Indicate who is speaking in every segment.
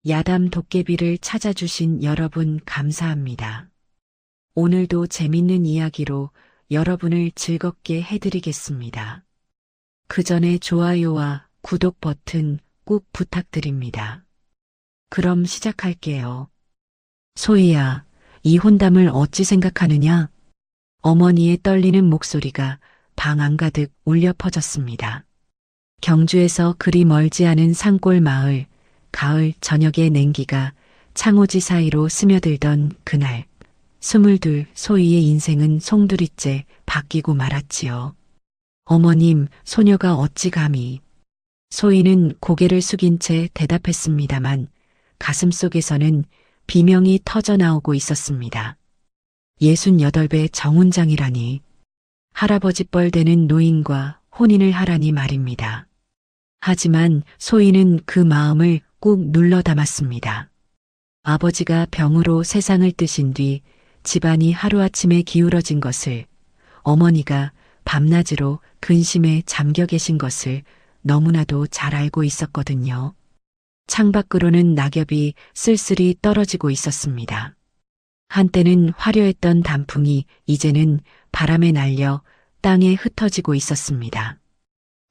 Speaker 1: 야담 도깨비를 찾아주신 여러분 감사합니다. 오늘도 재밌는 이야기로 여러분을 즐겁게 해드리겠습니다. 그 전에 좋아요와 구독 버튼 꼭 부탁드립니다. 그럼 시작할게요. 소희야, 이 혼담을 어찌 생각하느냐? 어머니의 떨리는 목소리가 방 안가득 울려 퍼졌습니다. 경주에서 그리 멀지 않은 산골 마을, 가을 저녁의 냉기가 창호지 사이로 스며들던 그날, 22 소희의 인생은 송두리째 바뀌고 말았지요. 어머님, 소녀가 어찌 감히. 소희는 고개를 숙인 채 대답했습니다만 가슴속에서는 비명이 터져나오고 있었습니다. 68배 정훈장이라니. 할아버지 뻘되는 노인과 혼인을 하라니 말입니다. 하지만 소희는 그 마음을 꾹 눌러 담았습니다. 아버지가 병으로 세상을 뜨신 뒤 집안이 하루아침에 기울어진 것을, 어머니가 밤낮으로 근심에 잠겨 계신 것을 너무나도 잘 알고 있었거든요. 창밖으로는 낙엽이 쓸쓸히 떨어지고 있었습니다. 한때는 화려했던 단풍이 이제는 바람에 날려 땅에 흩어지고 있었습니다.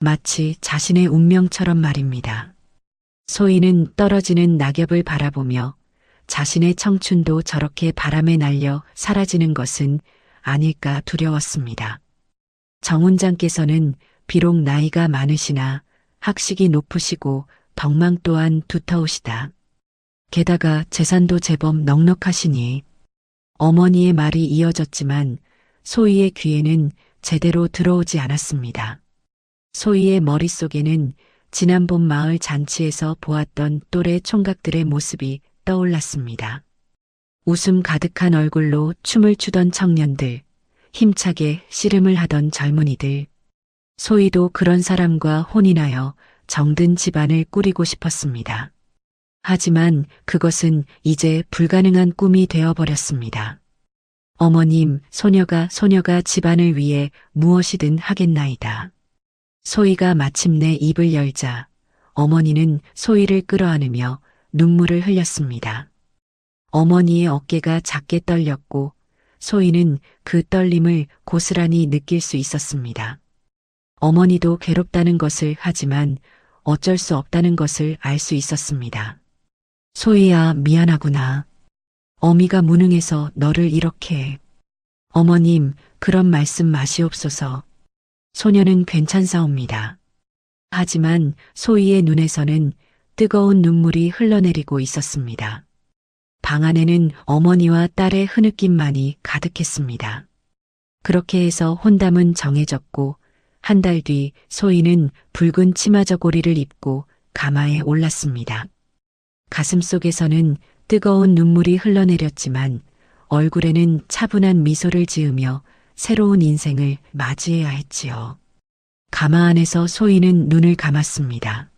Speaker 1: 마치 자신의 운명처럼 말입니다. 소희는 떨어지는 낙엽을 바라보며 자신의 청춘도 저렇게 바람에 날려 사라지는 것은 아닐까 두려웠습니다. 정훈장께서는 비록 나이가 많으시나 학식이 높으시고 덕망 또한 두터우시다. 게다가 재산도 제법 넉넉하시니. 어머니의 말이 이어졌지만 소희의 귀에는 제대로 들어오지 않았습니다. 소희의 머릿속에는 지난 봄 마을 잔치에서 보았던 또래 총각들의 모습이 떠올랐습니다. 웃음 가득한 얼굴로 춤을 추던 청년들, 힘차게 씨름을 하던 젊은이들. 소희도 그런 사람과 혼인하여 정든 집안을 꾸리고 싶었습니다. 하지만 그것은 이제 불가능한 꿈이 되어버렸습니다. 어머님, 소녀가 집안을 위해 무엇이든 하겠나이다. 소희가 마침내 입을 열자 어머니는 소희를 끌어안으며 눈물을 흘렸습니다. 어머니의 어깨가 작게 떨렸고 소희는 그 떨림을 고스란히 느낄 수 있었습니다. 어머니도 괴롭다는 것을, 하지만 어쩔 수 없다는 것을 알 수 있었습니다. 소희야, 미안하구나. 어미가 무능해서 너를 이렇게. 어머님, 그런 말씀 마시옵소서. 소녀는 괜찮사옵니다. 하지만 소희의 눈에서는 뜨거운 눈물이 흘러내리고 있었습니다. 방 안에는 어머니와 딸의 흐느낌만이 가득했습니다. 그렇게 해서 혼담은 정해졌고 한 달 뒤 소희는 붉은 치마 저고리를 입고 가마에 올랐습니다. 가슴속에서는 뜨거운 눈물이 흘러내렸지만 얼굴에는 차분한 미소를 지으며 새로운 인생을 맞이해야 했지요. 가마 안에서 소희는 눈을 감았습니다.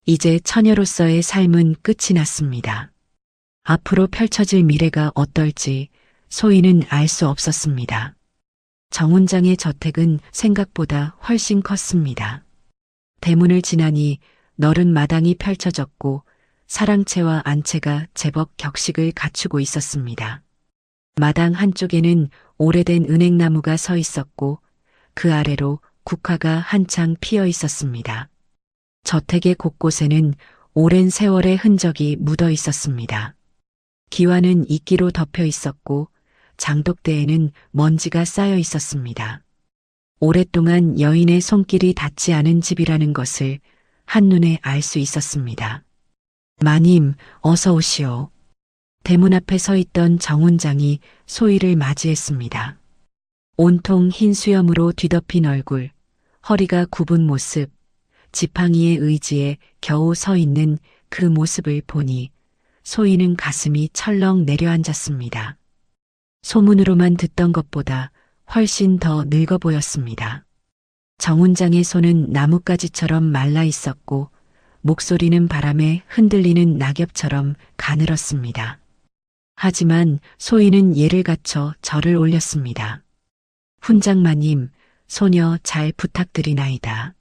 Speaker 1: 이제 처녀로서의 삶은 끝이 났습니다. 앞으로 펼쳐질 미래가 어떨지 소희는 알 수 없었습니다. 정훈장의 저택은 생각보다 훨씬 컸습니다. 대문을 지나니 너른 마당이 펼쳐졌고 사랑채와 안채가 제법 격식을 갖추고 있었습니다. 마당 한쪽에는 오래된 은행나무가 서 있었고 그 아래로 국화가 한창 피어 있었습니다. 저택의 곳곳에는 오랜 세월의 흔적이 묻어 있었습니다. 기와는 이끼로 덮여 있었고 장독대에는 먼지가 쌓여 있었습니다. 오랫동안 여인의 손길이 닿지 않은 집이라는 것을 한눈에 알 수 있었습니다. 마님, 어서 오시오. 대문 앞에 서 있던 정훈장이 소희를 맞이했습니다. 온통 흰 수염으로 뒤덮인 얼굴, 허리가 굽은 모습, 지팡이의 의지에 겨우 서 있는 그 모습을 보니 소희는 가슴이 철렁 내려앉았습니다. 소문으로만 듣던 것보다 훨씬 더 늙어 보였습니다. 정훈장의 손은 나뭇가지처럼 말라 있었고 목소리는 바람에 흔들리는 낙엽처럼 가늘었습니다. 하지만 소희는 예를 갖춰 절을 올렸습니다. 훈장마님, 소녀 잘 부탁드리나이다.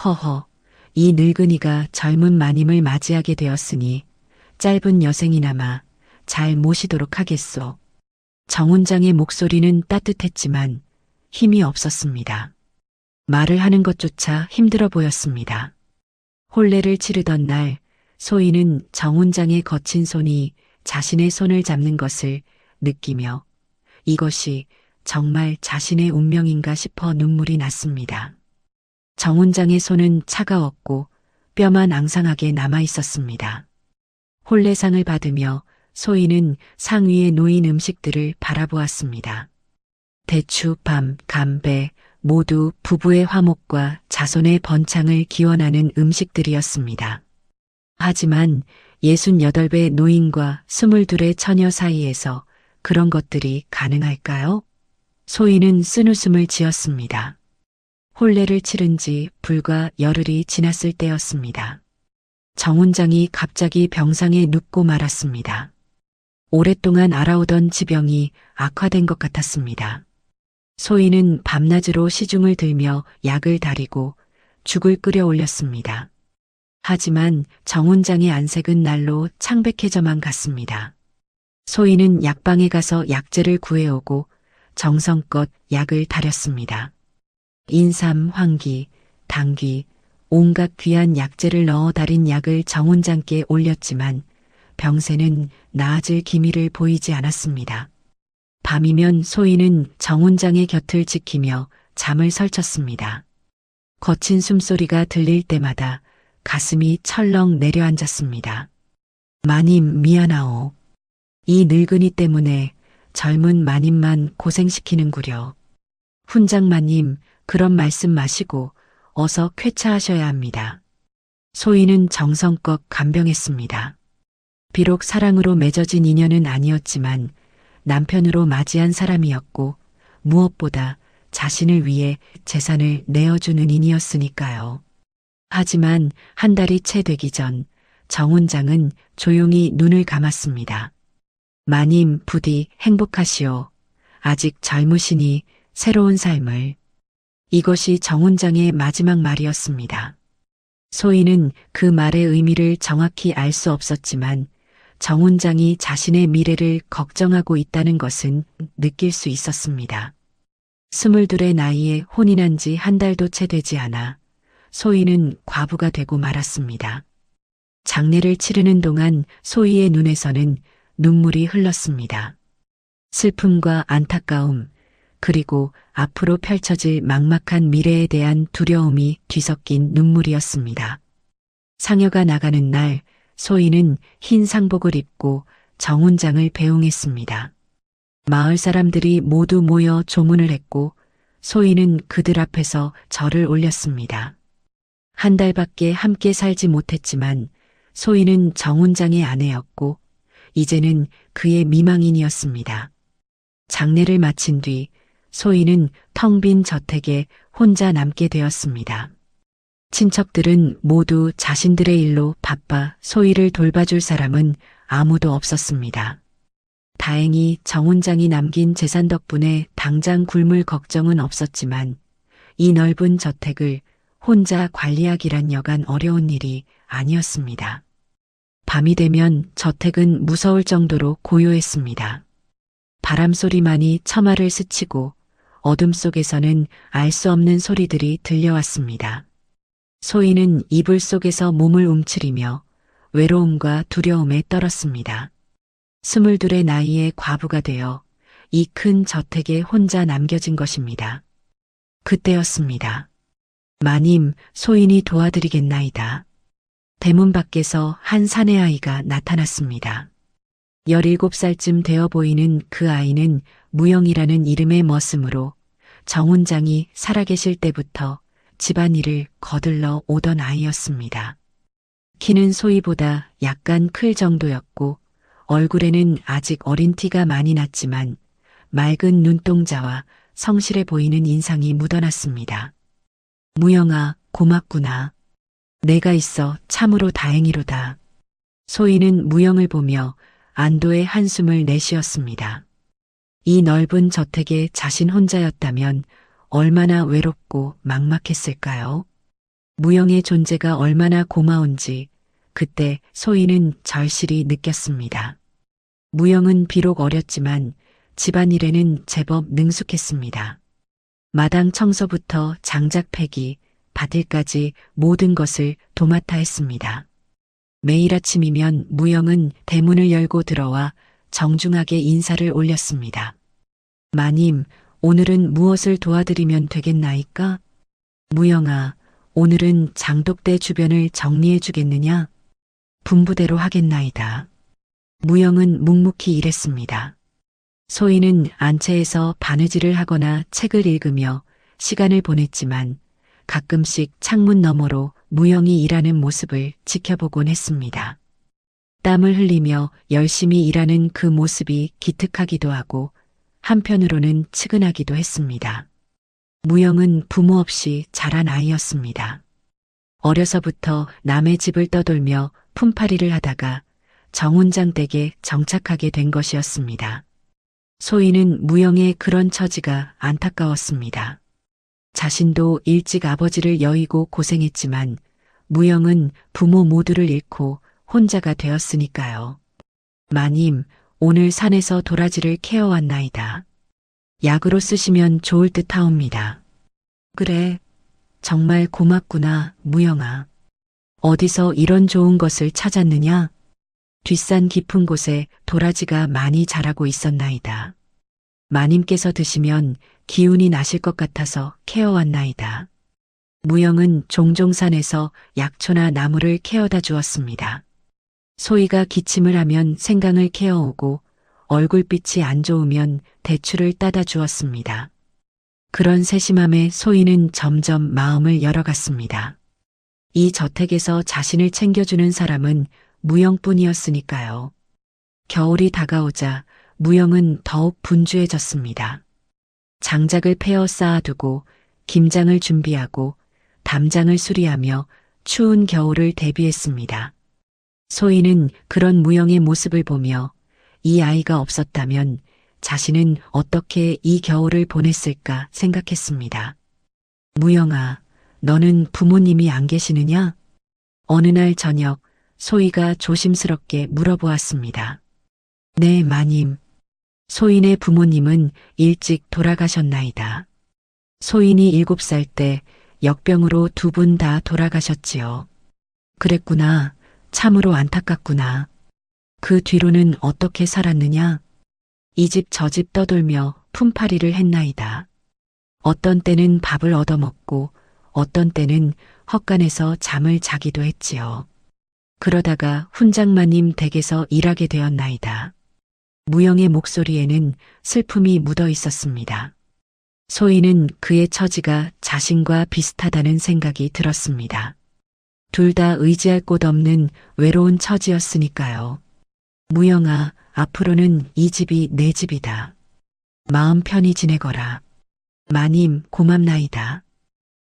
Speaker 1: 허허, 이 늙은이가 젊은 마님을 맞이하게 되었으니 짧은 여생이나마 잘 모시도록 하겠소. 정훈장의 목소리는 따뜻했지만 힘이 없었습니다. 말을 하는 것조차 힘들어 보였습니다. 혼례를 치르던 날 소희는 정훈장의 거친 손이 자신의 손을 잡는 것을 느끼며 이것이 정말 자신의 운명인가 싶어 눈물이 났습니다. 정훈장의 손은 차가웠고 뼈만 앙상하게 남아 있었습니다. 혼례상을 받으며 소희는 상 위에 놓인 음식들을 바라보았습니다. 대추, 밤, 감배 모두 부부의 화목과 자손의 번창을 기원하는 음식들이었습니다. 하지만 68배 노인과 22의 처녀 사이에서 그런 것들이 가능할까요? 소희는 쓴웃음을 지었습니다. 혼례를 치른 지 불과 열흘이 지났을 때였습니다. 정훈장이 갑자기 병상에 눕고 말았습니다. 오랫동안 앓아오던 지병이 악화된 것 같았습니다. 소희는 밤낮으로 시중을 들며 약을 다리고 죽을 끓여 올렸습니다. 하지만 정훈장의 안색은 날로 창백해져만 갔습니다. 소희는 약방에 가서 약재를 구해오고 정성껏 약을 다렸습니다. 인삼, 황기, 당귀, 온갖 귀한 약재를 넣어 다린 약을 정훈장께 올렸지만 병세는 나아질 기미를 보이지 않았습니다. 밤이면 소희는 정훈장의 곁을 지키며 잠을 설쳤습니다. 거친 숨소리가 들릴 때마다 가슴이 철렁 내려앉았습니다. 마님 미안하오. 이 늙은이 때문에 젊은 마님만 고생시키는구려. 훈장마님 그런 말씀 마시고 어서 쾌차하셔야 합니다. 소희는 정성껏 간병했습니다. 비록 사랑으로 맺어진 인연은 아니었지만 남편으로 맞이한 사람이었고 무엇보다 자신을 위해 재산을 내어준 은인이었으니까요. 하지만 한 달이 채 되기 전 정훈장은 조용히 눈을 감았습니다. 마님 부디 행복하시오. 아직 젊으시니 새로운 삶을. 이것이 정훈장의 마지막 말이었습니다. 소희는 그 말의 의미를 정확히 알 수 없었지만 정훈장이 자신의 미래를 걱정하고 있다는 것은 느낄 수 있었습니다. 22의 나이에 혼인한 지 한 달도 채 되지 않아 소희는 과부가 되고 말았습니다. 장례를 치르는 동안 소희의 눈에서는 눈물이 흘렀습니다. 슬픔과 안타까움, 그리고 앞으로 펼쳐질 막막한 미래에 대한 두려움이 뒤섞인 눈물이었습니다. 상여가 나가는 날 소희는 흰 상복을 입고 정훈장을 배웅했습니다. 마을 사람들이 모두 모여 조문을 했고 소희는 그들 앞에서 절을 올렸습니다. 한 달밖에 함께 살지 못했지만 소희는 정훈장의 아내였고 이제는 그의 미망인이었습니다. 장례를 마친 뒤 소희는 텅 빈 저택에 혼자 남게 되었습니다. 친척들은 모두 자신들의 일로 바빠 소희를 돌봐줄 사람은 아무도 없었습니다. 다행히 정훈장이 남긴 재산 덕분에 당장 굶을 걱정은 없었지만 이 넓은 저택을 혼자 관리하기란 여간 어려운 일이 아니었습니다. 밤이 되면 저택은 무서울 정도로 고요했습니다. 바람소리만이 처마를 스치고 어둠 속에서는 알 수 없는 소리들이 들려왔습니다. 소희는 이불 속에서 몸을 움츠리며 외로움과 두려움에 떨었습니다. 22의 나이에 과부가 되어 이 큰 저택에 혼자 남겨진 것입니다. 그때였습니다. 마님, 소인이 도와드리겠나이다. 대문 밖에서 한 사내아이가 나타났습니다. 17살쯤 되어 보이는 그 아이는 무영이라는 이름의 머슴으로 정훈장이 살아계실 때부터 집안일을 거들러 오던 아이였습니다. 키는 소희보다 약간 클 정도였고 얼굴에는 아직 어린 티가 많이 났지만 맑은 눈동자와 성실해 보이는 인상이 묻어났습니다. 무영아, 고맙구나. 내가 있어 참으로 다행이로다. 소희는 무영을 보며 안도의 한숨을 내쉬었습니다. 이 넓은 저택에 자신 혼자였다면 얼마나 외롭고 막막했을까요? 무영의 존재가 얼마나 고마운지 그때 소희는 절실히 느꼈습니다. 무영은 비록 어렸지만 집안일에는 제법 능숙했습니다. 마당 청소부터 장작 패기, 밭일까지 모든 것을 도맡아 했습니다. 매일 아침이면 무영은 대문을 열고 들어와 정중하게 인사를 올렸습니다. 마님, 오늘은 무엇을 도와드리면 되겠나이까? 무영아, 오늘은 장독대 주변을 정리해 주겠느냐? 분부대로 하겠나이다. 무영은 묵묵히 일했습니다. 소희는 안채에서 바느질을 하거나 책을 읽으며 시간을 보냈지만 가끔씩 창문 너머로 무영이 일하는 모습을 지켜보곤 했습니다. 땀을 흘리며 열심히 일하는 그 모습이 기특하기도 하고 한편으로는 측은하기도 했습니다. 무영은 부모 없이 자란 아이였습니다. 어려서부터 남의 집을 떠돌며 품팔이를 하다가 정훈장 댁에 정착하게 된 것이었습니다. 소희는 무영의 그런 처지가 안타까웠습니다. 자신도 일찍 아버지를 여의고 고생했지만 무영은 부모 모두를 잃고 혼자가 되었으니까요. 마님, 오늘 산에서 도라지를 캐어왔나이다. 약으로 쓰시면 좋을 듯 하옵니다. 그래, 정말 고맙구나, 무영아. 어디서 이런 좋은 것을 찾았느냐? 뒷산 깊은 곳에 도라지가 많이 자라고 있었나이다. 마님께서 드시면 기운이 나실 것 같아서 캐어왔나이다. 무영은 종종 산에서 약초나 나무를 캐어다 주었습니다. 소희가 기침을 하면 생강을 캐어오고 얼굴빛이 안 좋으면 대추를 따다 주었습니다. 그런 세심함에 소희는 점점 마음을 열어갔습니다. 이 저택에서 자신을 챙겨주는 사람은 무영뿐이었으니까요. 겨울이 다가오자 무영은 더욱 분주해졌습니다. 장작을 패어 쌓아두고 김장을 준비하고 담장을 수리하며 추운 겨울을 대비했습니다. 소희는 그런 무영의 모습을 보며 이 아이가 없었다면 자신은 어떻게 이 겨울을 보냈을까 생각했습니다. 무영아, 너는 부모님이 안 계시느냐? 어느 날 저녁 소희가 조심스럽게 물어보았습니다. 네, 마님. 소인의 부모님은 일찍 돌아가셨나이다. 소인이 7살 때 역병으로 두 분 다 돌아가셨지요. 그랬구나. 참으로 안타깝구나. 그 뒤로는 어떻게 살았느냐? 이 집 저 집 떠돌며 품팔이를 했나이다. 어떤 때는 밥을 얻어먹고 어떤 때는 헛간에서 잠을 자기도 했지요. 그러다가 훈장마님 댁에서 일하게 되었나이다. 무영의 목소리에는 슬픔이 묻어 있었습니다. 소희는 그의 처지가 자신과 비슷하다는 생각이 들었습니다. 둘 다 의지할 곳 없는 외로운 처지였으니까요. 무영아, 앞으로는 이 집이 내 집이다. 마음 편히 지내거라. 마님, 고맙나이다.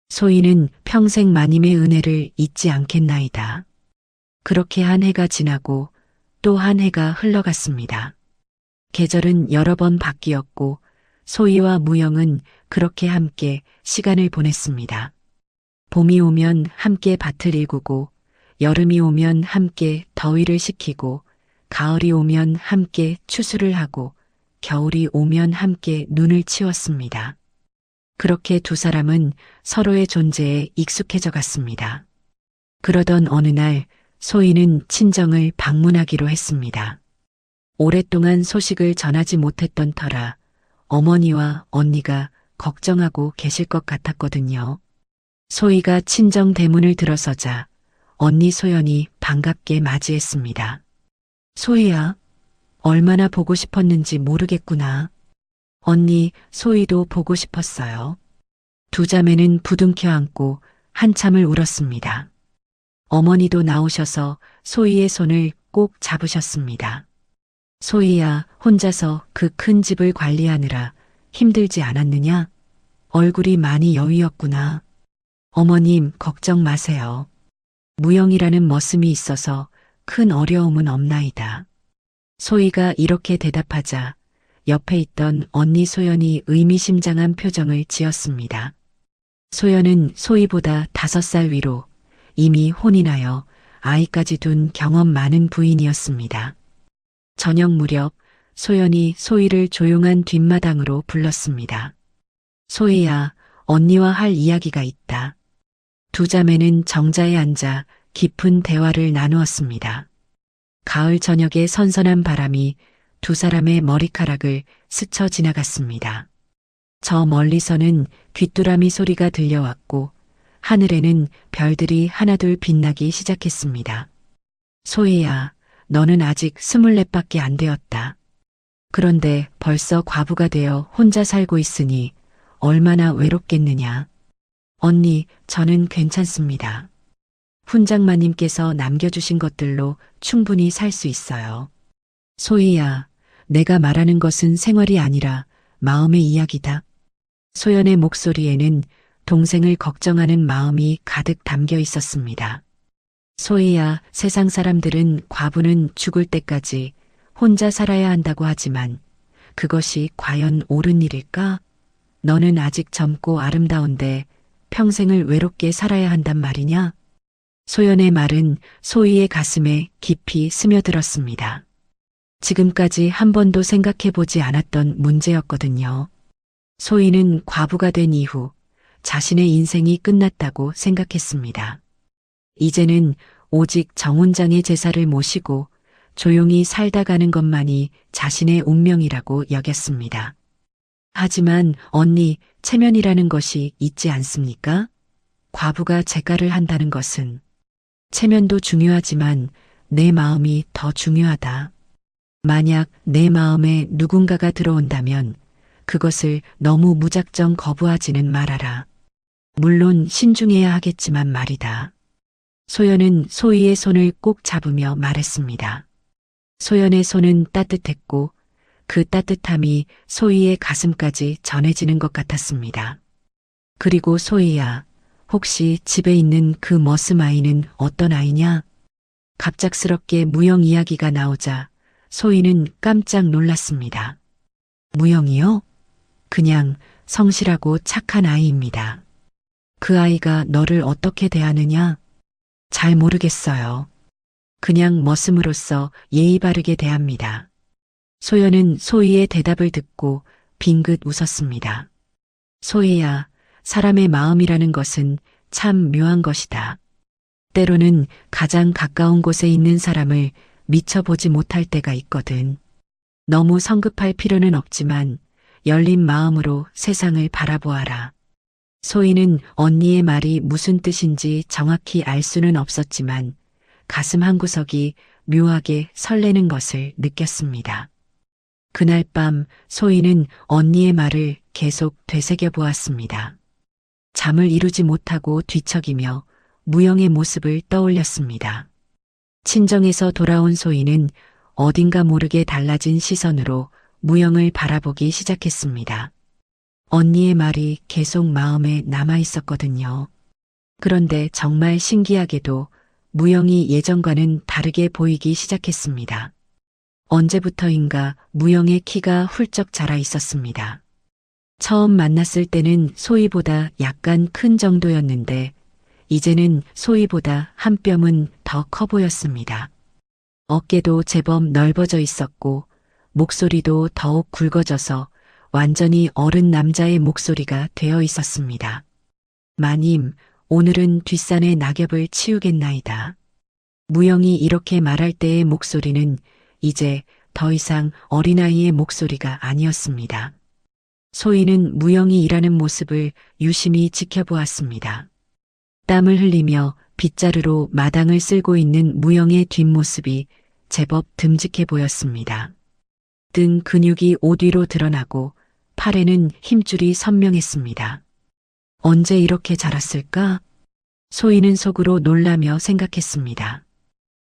Speaker 1: 소희는 평생 마님의 은혜를 잊지 않겠나이다. 그렇게 한 해가 지나고 또 한 해가 흘러갔습니다. 계절은 여러 번 바뀌었고 소희와 무영은 그렇게 함께 시간을 보냈습니다. 봄이 오면 함께 밭을 일구고 여름이 오면 함께 더위를 식히고 가을이 오면 함께 추수를 하고 겨울이 오면 함께 눈을 치웠습니다. 그렇게 두 사람은 서로의 존재에 익숙해져 갔습니다. 그러던 어느 날 소희는 친정을 방문하기로 했습니다. 오랫동안 소식을 전하지 못했던 터라 어머니와 언니가 걱정하고 계실 것 같았거든요. 소희가 친정 대문을 들어서자 언니 소연이 반갑게 맞이했습니다. 소희야, 얼마나 보고 싶었는지 모르겠구나. 언니, 소희도 보고 싶었어요. 두 자매는 부둥켜 안고 한참을 울었습니다. 어머니도 나오셔서 소희의 손을 꼭 잡으셨습니다. 소희야, 혼자서 그 큰 집을 관리하느라 힘들지 않았느냐? 얼굴이 많이 여위었구나. 어머님, 걱정 마세요. 무영이라는 머슴이 있어서 큰 어려움은 없나이다. 소희가 이렇게 대답하자 옆에 있던 언니 소연이 의미심장한 표정을 지었습니다. 소연은 소희보다 5살 위로 이미 혼이 나여 아이까지 둔 경험 많은 부인이었습니다. 저녁 무렵 소연이 소희를 조용한 뒷마당으로 불렀습니다. 소희야, 언니와 할 이야기가 있다. 두 자매는 정자에 앉아 깊은 대화를 나누었습니다. 가을 저녁의 선선한 바람이 두 사람의 머리카락을 스쳐 지나갔습니다. 저 멀리서는 귀뚜라미 소리가 들려왔고 하늘에는 별들이 하나둘 빛나기 시작했습니다. 소희야, 너는 아직 24밖에 안 되었다. 그런데 벌써 과부가 되어 혼자 살고 있으니 얼마나 외롭겠느냐. 언니, 저는 괜찮습니다. 훈장마님께서 남겨주신 것들로 충분히 살 수 있어요. 소희야, 내가 말하는 것은 생활이 아니라 마음의 이야기다. 소연의 목소리에는 동생을 걱정하는 마음이 가득 담겨 있었습니다. 소희야, 세상 사람들은 과부는 죽을 때까지 혼자 살아야 한다고 하지만 그것이 과연 옳은 일일까? 너는 아직 젊고 아름다운데 평생을 외롭게 살아야 한단 말이냐? 소연의 말은 소희의 가슴에 깊이 스며들었습니다. 지금까지 한 번도 생각해 보지 않았던 문제였거든요. 소희는 과부가 된 이후 자신의 인생이 끝났다고 생각했습니다. 이제는 오직 정훈장의 제사를 모시고 조용히 살다 가는 것만이 자신의 운명이라고 여겼습니다. 하지만 언니, 체면이라는 것이 있지 않습니까? 과부가 재가를 한다는 것은 체면도 중요하지만 내 마음이 더 중요하다. 만약 내 마음에 누군가가 들어온다면 그것을 너무 무작정 거부하지는 말아라. 물론 신중해야 하겠지만 말이다. 소연은 소희의 손을 꼭 잡으며 말했습니다. 소연의 손은 따뜻했고 그 따뜻함이 소희의 가슴까지 전해지는 것 같았습니다. 그리고 소희야, 혹시 집에 있는 그 머슴 아이는 어떤 아이냐? 갑작스럽게 무영 이야기가 나오자 소희는 깜짝 놀랐습니다. 무영이요? 그냥 성실하고 착한 아이입니다. 그 아이가 너를 어떻게 대하느냐? 잘 모르겠어요. 그냥 머슴으로서 예의 바르게 대합니다. 소연은 소희의 대답을 듣고 빙긋 웃었습니다. 소희야, 사람의 마음이라는 것은 참 묘한 것이다. 때로는 가장 가까운 곳에 있는 사람을 미처 보지 못할 때가 있거든. 너무 성급할 필요는 없지만 열린 마음으로 세상을 바라보아라. 소희는 언니의 말이 무슨 뜻인지 정확히 알 수는 없었지만 가슴 한구석이 묘하게 설레는 것을 느꼈습니다. 그날 밤 소희는 언니의 말을 계속 되새겨 보았습니다. 잠을 이루지 못하고 뒤척이며 무영의 모습을 떠올렸습니다. 친정에서 돌아온 소희는 어딘가 모르게 달라진 시선으로 무영을 바라보기 시작했습니다. 언니의 말이 계속 마음에 남아 있었거든요. 그런데 정말 신기하게도 무영이 예전과는 다르게 보이기 시작했습니다. 언제부터인가 무영의 키가 훌쩍 자라 있었습니다. 처음 만났을 때는 소희보다 약간 큰 정도였는데 이제는 소희보다 한 뼘은 더 커 보였습니다. 어깨도 제법 넓어져 있었고 목소리도 더욱 굵어져서 완전히 어른 남자의 목소리가 되어 있었습니다. 마님, 오늘은 뒷산의 낙엽을 치우겠나이다. 무영이 이렇게 말할 때의 목소리는 이제 더 이상 어린아이의 목소리가 아니었습니다. 소희는 무영이 일하는 모습을 유심히 지켜보았습니다. 땀을 흘리며 빗자루로 마당을 쓸고 있는 무영의 뒷모습이 제법 듬직해 보였습니다. 등 근육이 옷 위로 드러나고 팔에는 힘줄이 선명했습니다. 언제 이렇게 자랐을까? 소희는 속으로 놀라며 생각했습니다.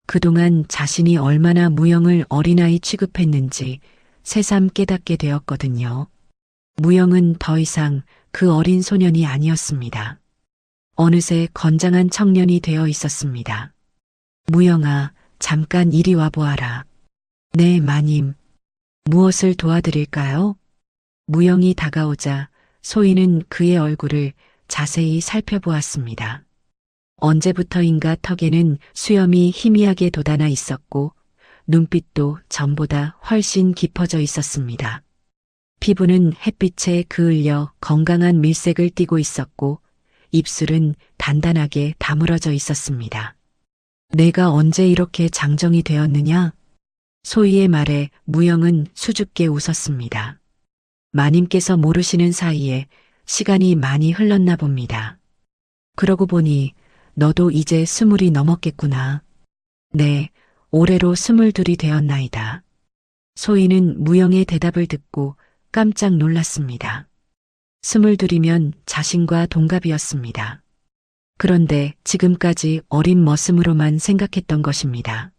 Speaker 1: 그동안 자신이 얼마나 무영을 어린아이 취급했는지 새삼 깨닫게 되었거든요. 무영은 더 이상 그 어린 소년이 아니었습니다. 어느새 건장한 청년이 되어 있었습니다. 무영아, 잠깐 이리 와보아라. 네, 마님. 무엇을 도와드릴까요? 무영이 다가오자 소희는 그의 얼굴을 자세히 살펴보았습니다. 언제부터인가 턱에는 수염이 희미하게 돋아나 있었고 눈빛도 전보다 훨씬 깊어져 있었습니다. 피부는 햇빛에 그을려 건강한 밀색을 띠고 있었고 입술은 단단하게 다물어져 있었습니다. 내가 언제 이렇게 장정이 되었느냐? 소희의 말에 무영은 수줍게 웃었습니다. 마님께서 모르시는 사이에 시간이 많이 흘렀나 봅니다. 그러고 보니 너도 이제 20이 넘었겠구나. 네, 올해로 22이 되었나이다. 소희는 무영의 대답을 듣고 깜짝 놀랐습니다. 22이면 자신과 동갑이었습니다. 그런데 지금까지 어린 머슴으로만 생각했던 것입니다.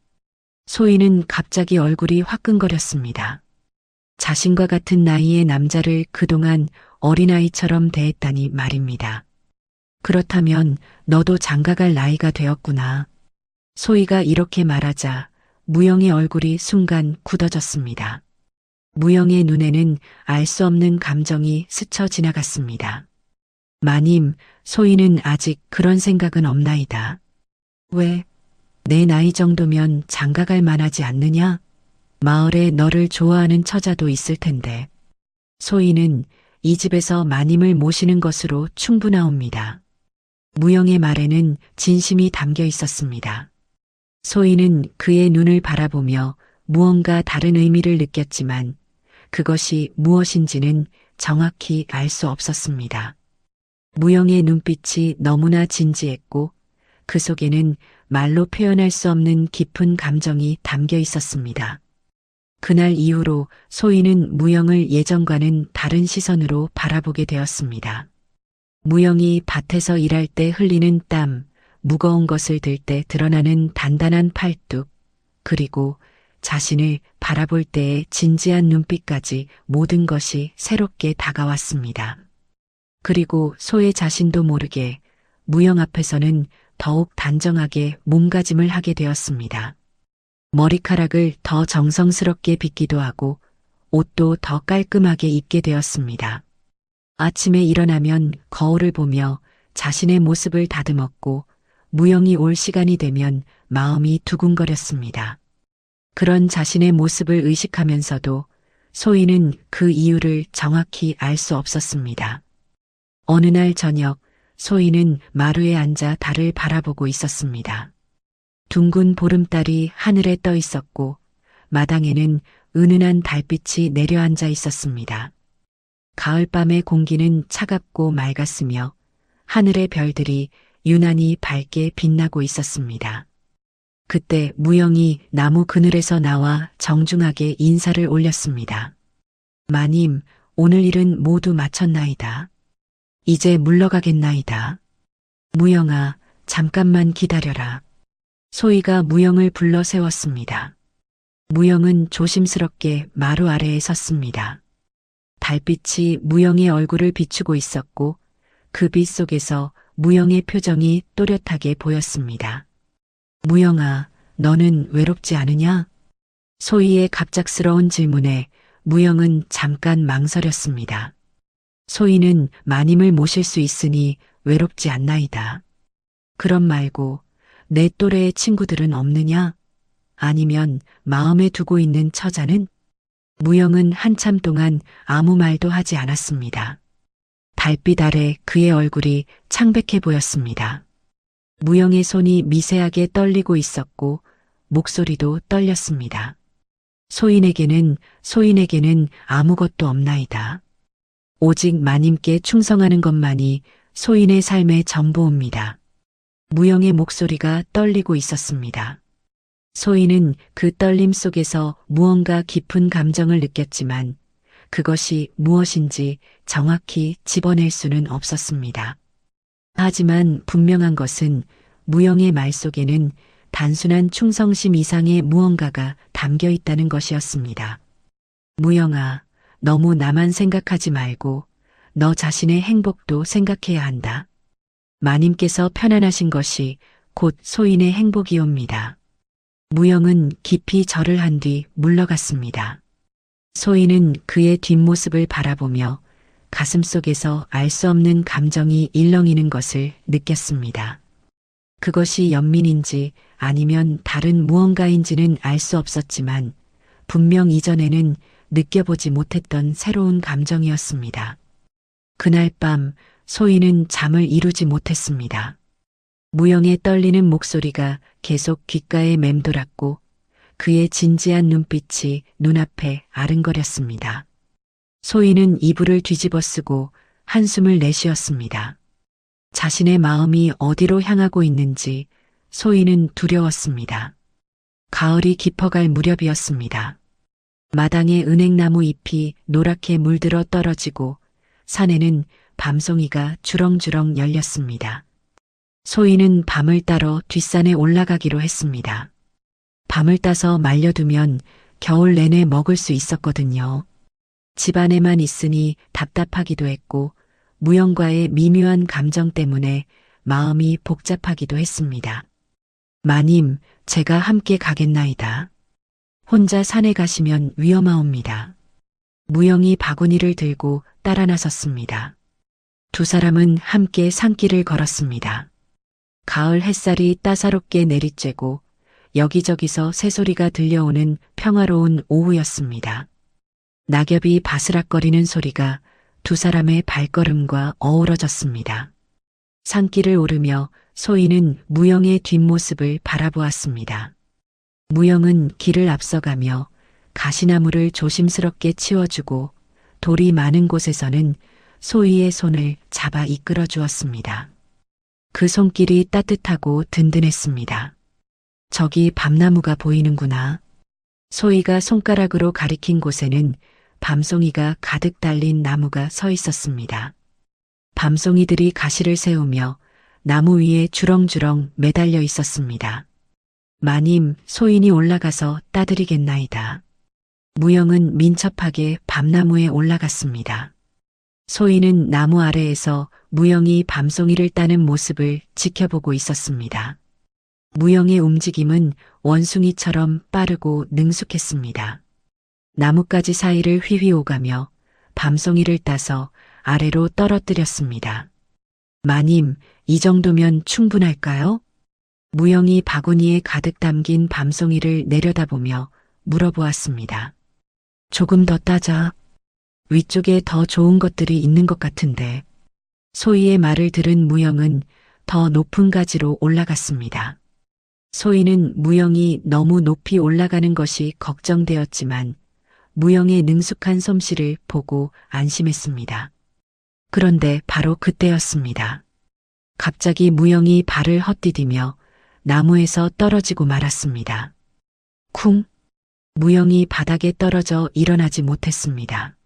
Speaker 1: 소희는 갑자기 얼굴이 화끈거렸습니다. 자신과 같은 나이의 남자를 그동안 어린아이처럼 대했다니 말입니다. 그렇다면 너도 장가갈 나이가 되었구나. 소희가 이렇게 말하자 무영의 얼굴이 순간 굳어졌습니다. 무영의 눈에는 알 수 없는 감정이 스쳐 지나갔습니다. 마님, 소희는 아직 그런 생각은 없나이다. 왜? 내 나이 정도면 장가갈 만하지 않느냐? 마을에 너를 좋아하는 처자도 있을 텐데. 소희는 이 집에서 마님을 모시는 것으로 충분하옵니다. 무영의 말에는 진심이 담겨 있었습니다. 소희는 그의 눈을 바라보며 무언가 다른 의미를 느꼈지만 그것이 무엇인지는 정확히 알 수 없었습니다. 무영의 눈빛이 너무나 진지했고 그 속에는 말로 표현할 수 없는 깊은 감정이 담겨 있었습니다. 그날 이후로 소희는 무영을 예전과는 다른 시선으로 바라보게 되었습니다. 무영이 밭에서 일할 때 흘리는 땀, 무거운 것을 들 때 드러나는 단단한 팔뚝, 그리고 자신을 바라볼 때의 진지한 눈빛까지 모든 것이 새롭게 다가왔습니다. 그리고 소의 자신도 모르게 무영 앞에서는 더욱 단정하게 몸가짐을 하게 되었습니다. 머리카락을 더 정성스럽게 빗기도 하고 옷도 더 깔끔하게 입게 되었습니다. 아침에 일어나면 거울을 보며 자신의 모습을 다듬었고 무영이 올 시간이 되면 마음이 두근거렸습니다. 그런 자신의 모습을 의식하면서도 소희는 그 이유를 정확히 알 수 없었습니다. 어느 날 저녁 소희는 마루에 앉아 달을 바라보고 있었습니다. 둥근 보름달이 하늘에 떠 있었고 마당에는 은은한 달빛이 내려앉아 있었습니다. 가을밤의 공기는 차갑고 맑았으며 하늘의 별들이 유난히 밝게 빛나고 있었습니다. 그때 무영이 나무 그늘에서 나와 정중하게 인사를 올렸습니다. 마님, 오늘 일은 모두 마쳤나이다. 이제 물러가겠나이다. 무영아, 잠깐만 기다려라. 소희가 무영을 불러 세웠습니다. 무영은 조심스럽게 마루 아래에 섰습니다. 달빛이 무영의 얼굴을 비추고 있었고 그 빛 속에서 무영의 표정이 또렷하게 보였습니다. 무영아, 너는 외롭지 않으냐? 소희의 갑작스러운 질문에 무영은 잠깐 망설였습니다. 소희는 마님을 모실 수 있으니 외롭지 않나이다. 그럼 말고 내 또래의 친구들은 없느냐? 아니면 마음에 두고 있는 처자는? 무영은 한참 동안 아무 말도 하지 않았습니다. 달빛 아래 그의 얼굴이 창백해 보였습니다. 무영의 손이 미세하게 떨리고 있었고 목소리도 떨렸습니다. 소인에게는 아무것도 없나이다. 오직 마님께 충성하는 것만이 소인의 삶의 전부입니다. 무영의 목소리가 떨리고 있었습니다. 소인은 그 떨림 속에서 무언가 깊은 감정을 느꼈지만 그것이 무엇인지 정확히 집어낼 수는 없었습니다. 하지만 분명한 것은 무영의 말 속에는 단순한 충성심 이상의 무언가가 담겨 있다는 것이었습니다. 무영아, 너무 나만 생각하지 말고 너 자신의 행복도 생각해야 한다. 마님께서 편안하신 것이 곧 소인의 행복이옵니다. 무영은 깊이 절을 한 뒤 물러갔습니다. 소인은 그의 뒷모습을 바라보며 가슴속에서 알 수 없는 감정이 일렁이는 것을 느꼈습니다. 그것이 연민인지 아니면 다른 무언가인지는 알 수 없었지만 분명 이전에는 느껴보지 못했던 새로운 감정이었습니다. 그날 밤 소희는 잠을 이루지 못했습니다. 무영의 떨리는 목소리가 계속 귓가에 맴돌았고 그의 진지한 눈빛이 눈앞에 아른거렸습니다. 소희는 이불을 뒤집어 쓰고 한숨을 내쉬었습니다. 자신의 마음이 어디로 향하고 있는지 소희는 두려웠습니다. 가을이 깊어갈 무렵이었습니다. 마당에 은행나무 잎이 노랗게 물들어 떨어지고 산에는 밤송이가 주렁주렁 열렸습니다. 소희는 밤을 따러 뒷산에 올라가기로 했습니다. 밤을 따서 말려두면 겨울 내내 먹을 수 있었거든요. 집 안에만 있으니 답답하기도 했고 무영과의 미묘한 감정 때문에 마음이 복잡하기도 했습니다. 마님, 제가 함께 가겠나이다. 혼자 산에 가시면 위험하옵니다. 무영이 바구니를 들고 따라 나섰습니다. 두 사람은 함께 산길을 걸었습니다. 가을 햇살이 따사롭게 내리쬐고 여기저기서 새소리가 들려오는 평화로운 오후였습니다. 낙엽이 바스락거리는 소리가 두 사람의 발걸음과 어우러졌습니다. 산길을 오르며 소희는 무영의 뒷모습을 바라보았습니다. 무영은 길을 앞서가며 가시나무를 조심스럽게 치워주고 돌이 많은 곳에서는 소희의 손을 잡아 이끌어 주었습니다. 그 손길이 따뜻하고 든든했습니다. 저기 밤나무가 보이는구나. 소희가 손가락으로 가리킨 곳에는 밤송이가 가득 달린 나무가 서 있었습니다. 밤송이들이 가시를 세우며 나무 위에 주렁주렁 매달려 있었습니다. 마님, 소인이 올라가서 따드리겠나이다. 무영은 민첩하게 밤나무에 올라갔습니다. 소인은 나무 아래에서 무영이 밤송이를 따는 모습을 지켜보고 있었습니다. 무영의 움직임은 원숭이처럼 빠르고 능숙했습니다. 나뭇가지 사이를 휘휘 오가며 밤송이를 따서 아래로 떨어뜨렸습니다. 마님, 이 정도면 충분할까요? 무영이 바구니에 가득 담긴 밤송이를 내려다보며 물어보았습니다. 조금 더 따자. 위쪽에 더 좋은 것들이 있는 것 같은데. 소희의 말을 들은 무영은 더 높은 가지로 올라갔습니다. 소희는 무영이 너무 높이 올라가는 것이 걱정되었지만 무영의 능숙한 솜씨를 보고 안심했습니다. 그런데 바로 그때였습니다. 갑자기 무영이 발을 헛디디며 나무에서 떨어지고 말았습니다. 쿵! 무영이 바닥에 떨어져 일어나지 못했습니다.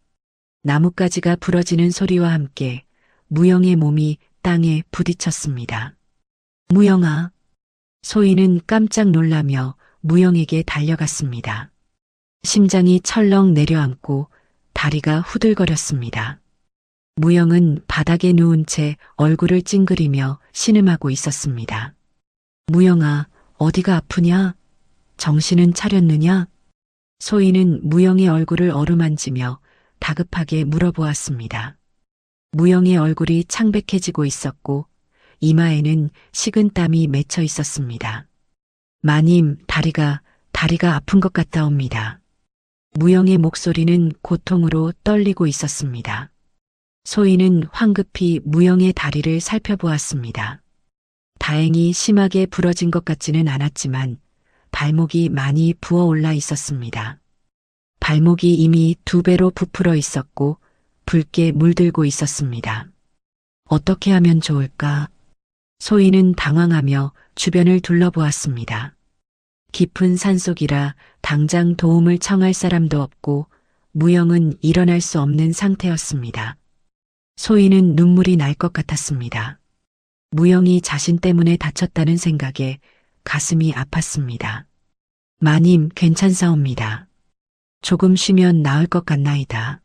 Speaker 1: 나뭇가지가 부러지는 소리와 함께 무영의 몸이 땅에 부딪혔습니다. 무영아! 소희는 깜짝 놀라며 무영에게 달려갔습니다. 심장이 철렁 내려앉고 다리가 후들거렸습니다. 무영은 바닥에 누운 채 얼굴을 찡그리며 신음하고 있었습니다. 무영아, 어디가 아프냐? 정신은 차렸느냐? 소희는 무영의 얼굴을 어루만지며 다급하게 물어보았습니다. 무영의 얼굴이 창백해지고 있었고 이마에는 식은 땀이 맺혀 있었습니다. 마님, 다리가 아픈 것 같다옵니다. 무영의 목소리는 고통으로 떨리고 있었습니다. 소희는 황급히 무영의 다리를 살펴보았습니다. 다행히 심하게 부러진 것 같지는 않았지만 발목이 많이 부어올라 있었습니다. 발목이 이미 2배로 부풀어 있었고 붉게 물들고 있었습니다. 어떻게 하면 좋을까? 소희는 당황하며 주변을 둘러보았습니다. 깊은 산속이라 당장 도움을 청할 사람도 없고 무영은 일어날 수 없는 상태였습니다. 소희는 눈물이 날 것 같았습니다. 무영이 자신 때문에 다쳤다는 생각에 가슴이 아팠습니다. 마님, 괜찮사옵니다. 조금 쉬면 나을 것 같나이다.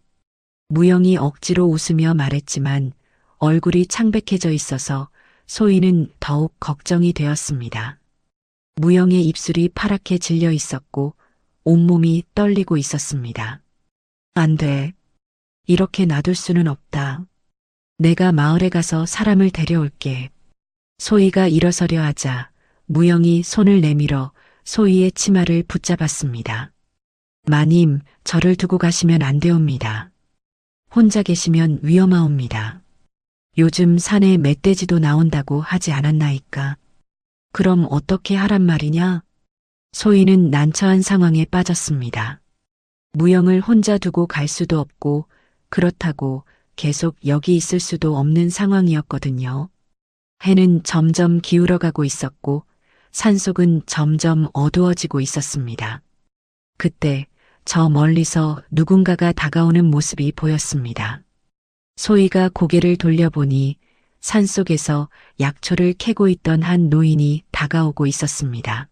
Speaker 1: 무영이 억지로 웃으며 말했지만 얼굴이 창백해져 있어서 소희는 더욱 걱정이 되었습니다. 무영의 입술이 파랗게 질려 있었고 온몸이 떨리고 있었습니다. 안 돼. 이렇게 놔둘 수는 없다. 내가 마을에 가서 사람을 데려올게. 소희가 일어서려 하자 무영이 손을 내밀어 소희의 치마를 붙잡았습니다. 마님, 저를 두고 가시면 안 되옵니다. 혼자 계시면 위험하옵니다. 요즘 산에 멧돼지도 나온다고 하지 않았나이까? 그럼 어떻게 하란 말이냐? 소희는 난처한 상황에 빠졌습니다. 무영을 혼자 두고 갈 수도 없고 그렇다고 계속 여기 있을 수도 없는 상황이었거든요. 해는 점점 기울어가고 있었고 산속은 점점 어두워지고 있었습니다. 그때 저 멀리서 누군가가 다가오는 모습이 보였습니다. 소희가 고개를 돌려보니 산속에서 약초를 캐고 있던 한 노인이 다가오고 있었습니다.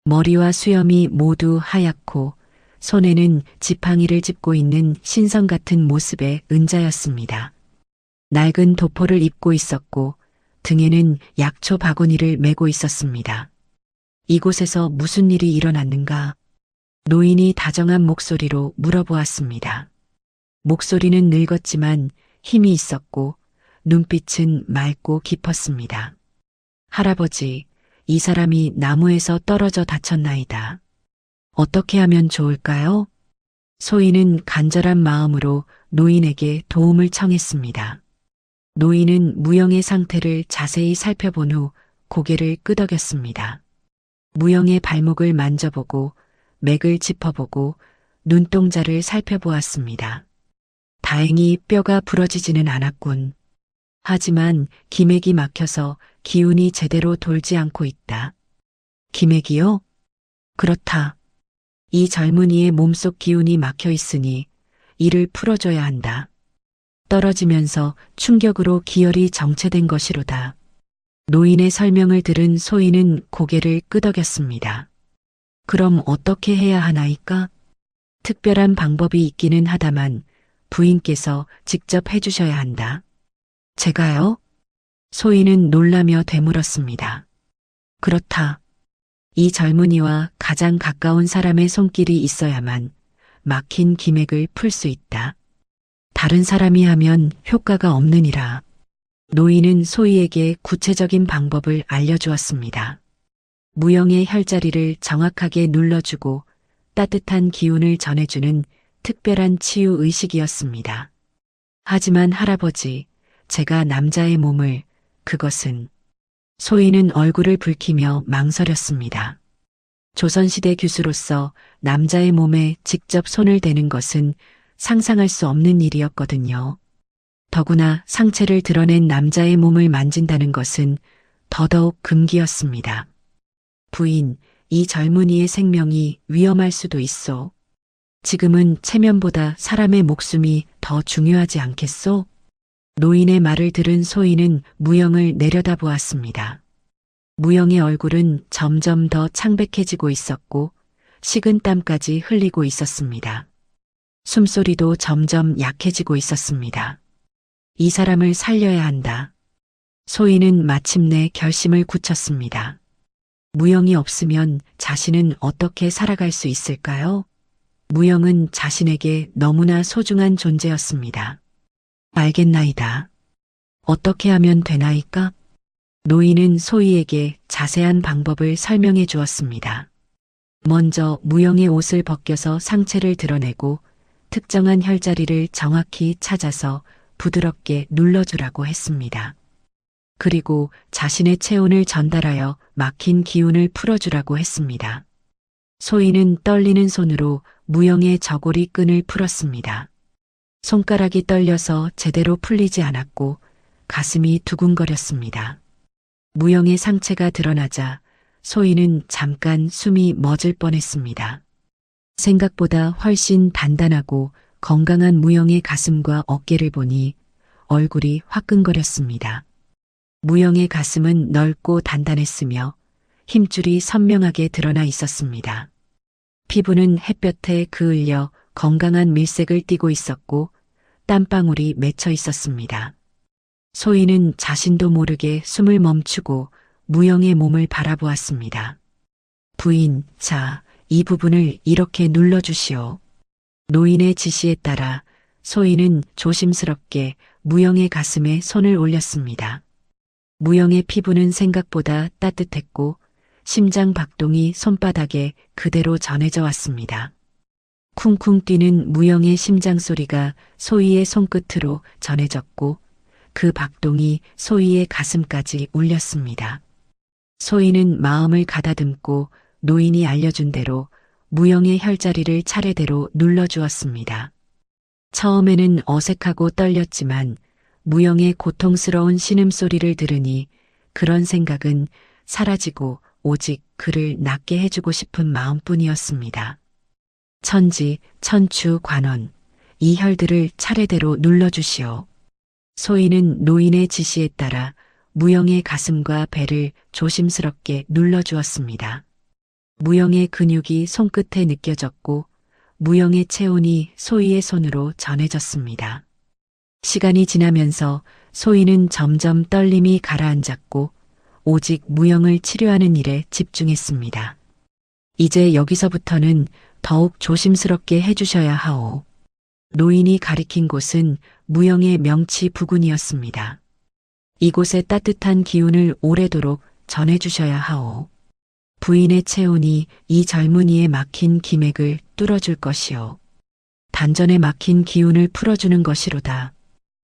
Speaker 1: 머리와 수염이 모두 하얗고 손에는 지팡이를 짚고 있는 신성 같은 모습의 은자였습니다. 낡은 도포를 입고 있었고 등에는 약초 바구니를 메고 있었습니다. 이곳에서 무슨 일이 일어났는가? 노인이 다정한 목소리로 물어보았습니다. 목소리는 늙었지만 힘이 있었고 눈빛은 맑고 깊었습니다. 할아버지, 이 사람이 나무에서 떨어져 다쳤나이다. 어떻게 하면 좋을까요? 소희는 간절한 마음으로 노인에게 도움을 청했습니다. 노인은 무영의 상태를 자세히 살펴본 후 고개를 끄덕였습니다. 무영의 발목을 만져보고 맥을 짚어보고 눈동자를 살펴보았습니다. 다행히 뼈가 부러지지는 않았군. 하지만 기맥이 막혀서 기운이 제대로 돌지 않고 있다. 기맥이요? 그렇다. 이 젊은이의 몸속 기운이 막혀 있으니 이를 풀어줘야 한다. 떨어지면서 충격으로 기혈이 정체된 것이로다. 노인의 설명을 들은 소희는 고개를 끄덕였습니다. 그럼 어떻게 해야 하나이까? 특별한 방법이 있기는 하다만 부인께서 직접 해주셔야 한다. 제가요? 소희는 놀라며 되물었습니다. 그렇다. 이 젊은이와 가장 가까운 사람의 손길이 있어야만 막힌 기맥을 풀 수 있다. 다른 사람이 하면 효과가 없느니라. 노인은 소희에게 구체적인 방법을 알려주었습니다. 무영의 혈자리를 정확하게 눌러주고 따뜻한 기운을 전해주는 특별한 치유 의식이었습니다. 하지만 할아버지, 제가 남자의 몸을, 그것은... 소희는 얼굴을 붉히며 망설였습니다. 조선시대 규수로서 남자의 몸에 직접 손을 대는 것은 상상할 수 없는 일이었거든요. 더구나 상체를 드러낸 남자의 몸을 만진다는 것은 더더욱 금기였습니다. 부인, 이 젊은이의 생명이 위험할 수도 있소. 지금은 체면보다 사람의 목숨이 더 중요하지 않겠소? 노인의 말을 들은 소희는 무영을 내려다보았습니다. 무영의 얼굴은 점점 더 창백해지고 있었고 식은 땀까지 흘리고 있었습니다. 숨소리도 점점 약해지고 있었습니다. 이 사람을 살려야 한다. 소희는 마침내 결심을 굳혔습니다. 무영이 없으면 자신은 어떻게 살아갈 수 있을까요? 무영은 자신에게 너무나 소중한 존재였습니다. 알겠나이다. 어떻게 하면 되나이까? 노인은 소희에게 자세한 방법을 설명해 주었습니다. 먼저 무영의 옷을 벗겨서 상체를 드러내고 특정한 혈자리를 정확히 찾아서 부드럽게 눌러주라고 했습니다. 그리고 자신의 체온을 전달하여 막힌 기운을 풀어주라고 했습니다. 소희는 떨리는 손으로 무영의 저고리 끈을 풀었습니다. 손가락이 떨려서 제대로 풀리지 않았고 가슴이 두근거렸습니다. 무영의 상체가 드러나자 소희는 잠깐 숨이 멎을 뻔했습니다. 생각보다 훨씬 단단하고 건강한 무영의 가슴과 어깨를 보니 얼굴이 화끈거렸습니다. 무영의 가슴은 넓고 단단했으며 힘줄이 선명하게 드러나 있었습니다. 피부는 햇볕에 그을려 건강한 밀색을 띠고 있었고 땀방울이 맺혀 있었습니다. 소희는 자신도 모르게 숨을 멈추고 무영의 몸을 바라보았습니다. 부인, 자, 이 부분을 이렇게 눌러주시오. 노인의 지시에 따라 소희는 조심스럽게 무영의 가슴에 손을 올렸습니다. 무영의 피부는 생각보다 따뜻했고 심장 박동이 손바닥에 그대로 전해져 왔습니다. 쿵쿵 뛰는 무영의 심장 소리가 소희의 손끝으로 전해졌고 그 박동이 소희의 가슴까지 울렸습니다. 소희는 마음을 가다듬고 노인이 알려준 대로 무영의 혈자리를 차례대로 눌러주었습니다. 처음에는 어색하고 떨렸지만 무영의 고통스러운 신음소리를 들으니 그런 생각은 사라지고 오직 그를 낫게 해주고 싶은 마음뿐이었습니다. 천지, 천추, 관원, 이 혈들을 차례대로 눌러주시오. 소희는 노인의 지시에 따라 무영의 가슴과 배를 조심스럽게 눌러주었습니다. 무영의 근육이 손끝에 느껴졌고 무영의 체온이 소희의 손으로 전해졌습니다. 시간이 지나면서 소희는 점점 떨림이 가라앉았고 오직 무영을 치료하는 일에 집중했습니다. 이제 여기서부터는 더욱 조심스럽게 해주셔야 하오. 노인이 가리킨 곳은 무영의 명치 부근이었습니다. 이곳의 따뜻한 기운을 오래도록 전해주셔야 하오. 부인의 체온이 이 젊은이의 막힌 기맥을 뚫어줄 것이오. 단전에 막힌 기운을 풀어주는 것이로다.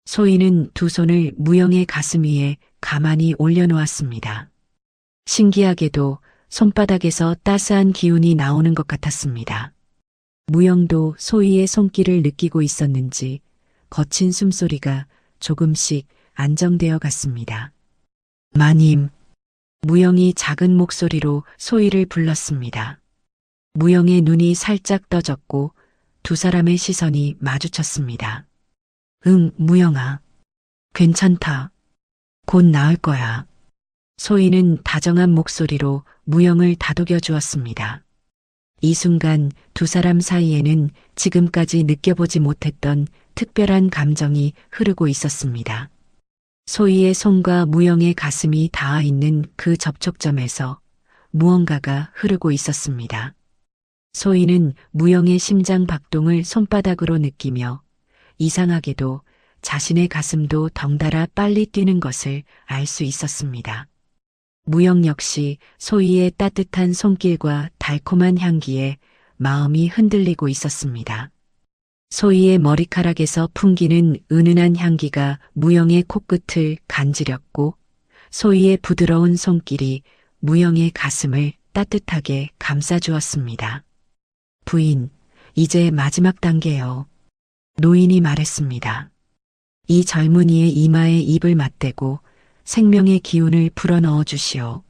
Speaker 1: 소희는 두 손을 무영의 가슴 위에 가만히 올려놓았습니다. 신기하게도 손바닥에서 따스한 기운이 나오는 것 같았습니다. 무영도 소희의 손길을 느끼고 있었는지 거친 숨소리가 조금씩 안정되어 갔습니다. 마님. 무영이 작은 목소리로 소희를 불렀습니다. 무영의 눈이 살짝 떠졌고 두 사람의 시선이 마주쳤습니다. 응, 무영아. 괜찮다. 곧 나을 거야. 소희는 다정한 목소리로 무영을 다독여 주었습니다. 이 순간 두 사람 사이에는 지금까지 느껴보지 못했던 특별한 감정이 흐르고 있었습니다. 소희의 손과 무영의 가슴이 닿아 있는 그 접촉점에서 무언가가 흐르고 있었습니다. 소희는 무영의 심장 박동을 손바닥으로 느끼며 이상하게도 자신의 가슴도 덩달아 빨리 뛰는 것을 알 수 있었습니다. 무영 역시 소희의 따뜻한 손길과 달콤한 향기에 마음이 흔들리고 있었습니다. 소희의 머리카락에서 풍기는 은은한 향기가 무영의 코끝을 간지렸고 소희의 부드러운 손길이 무영의 가슴을 따뜻하게 감싸주었습니다. 부인, 이제 마지막 단계요. 노인이 말했습니다. 이 젊은이의 이마에 입을 맞대고 생명의 기운을 불어넣어 주시오.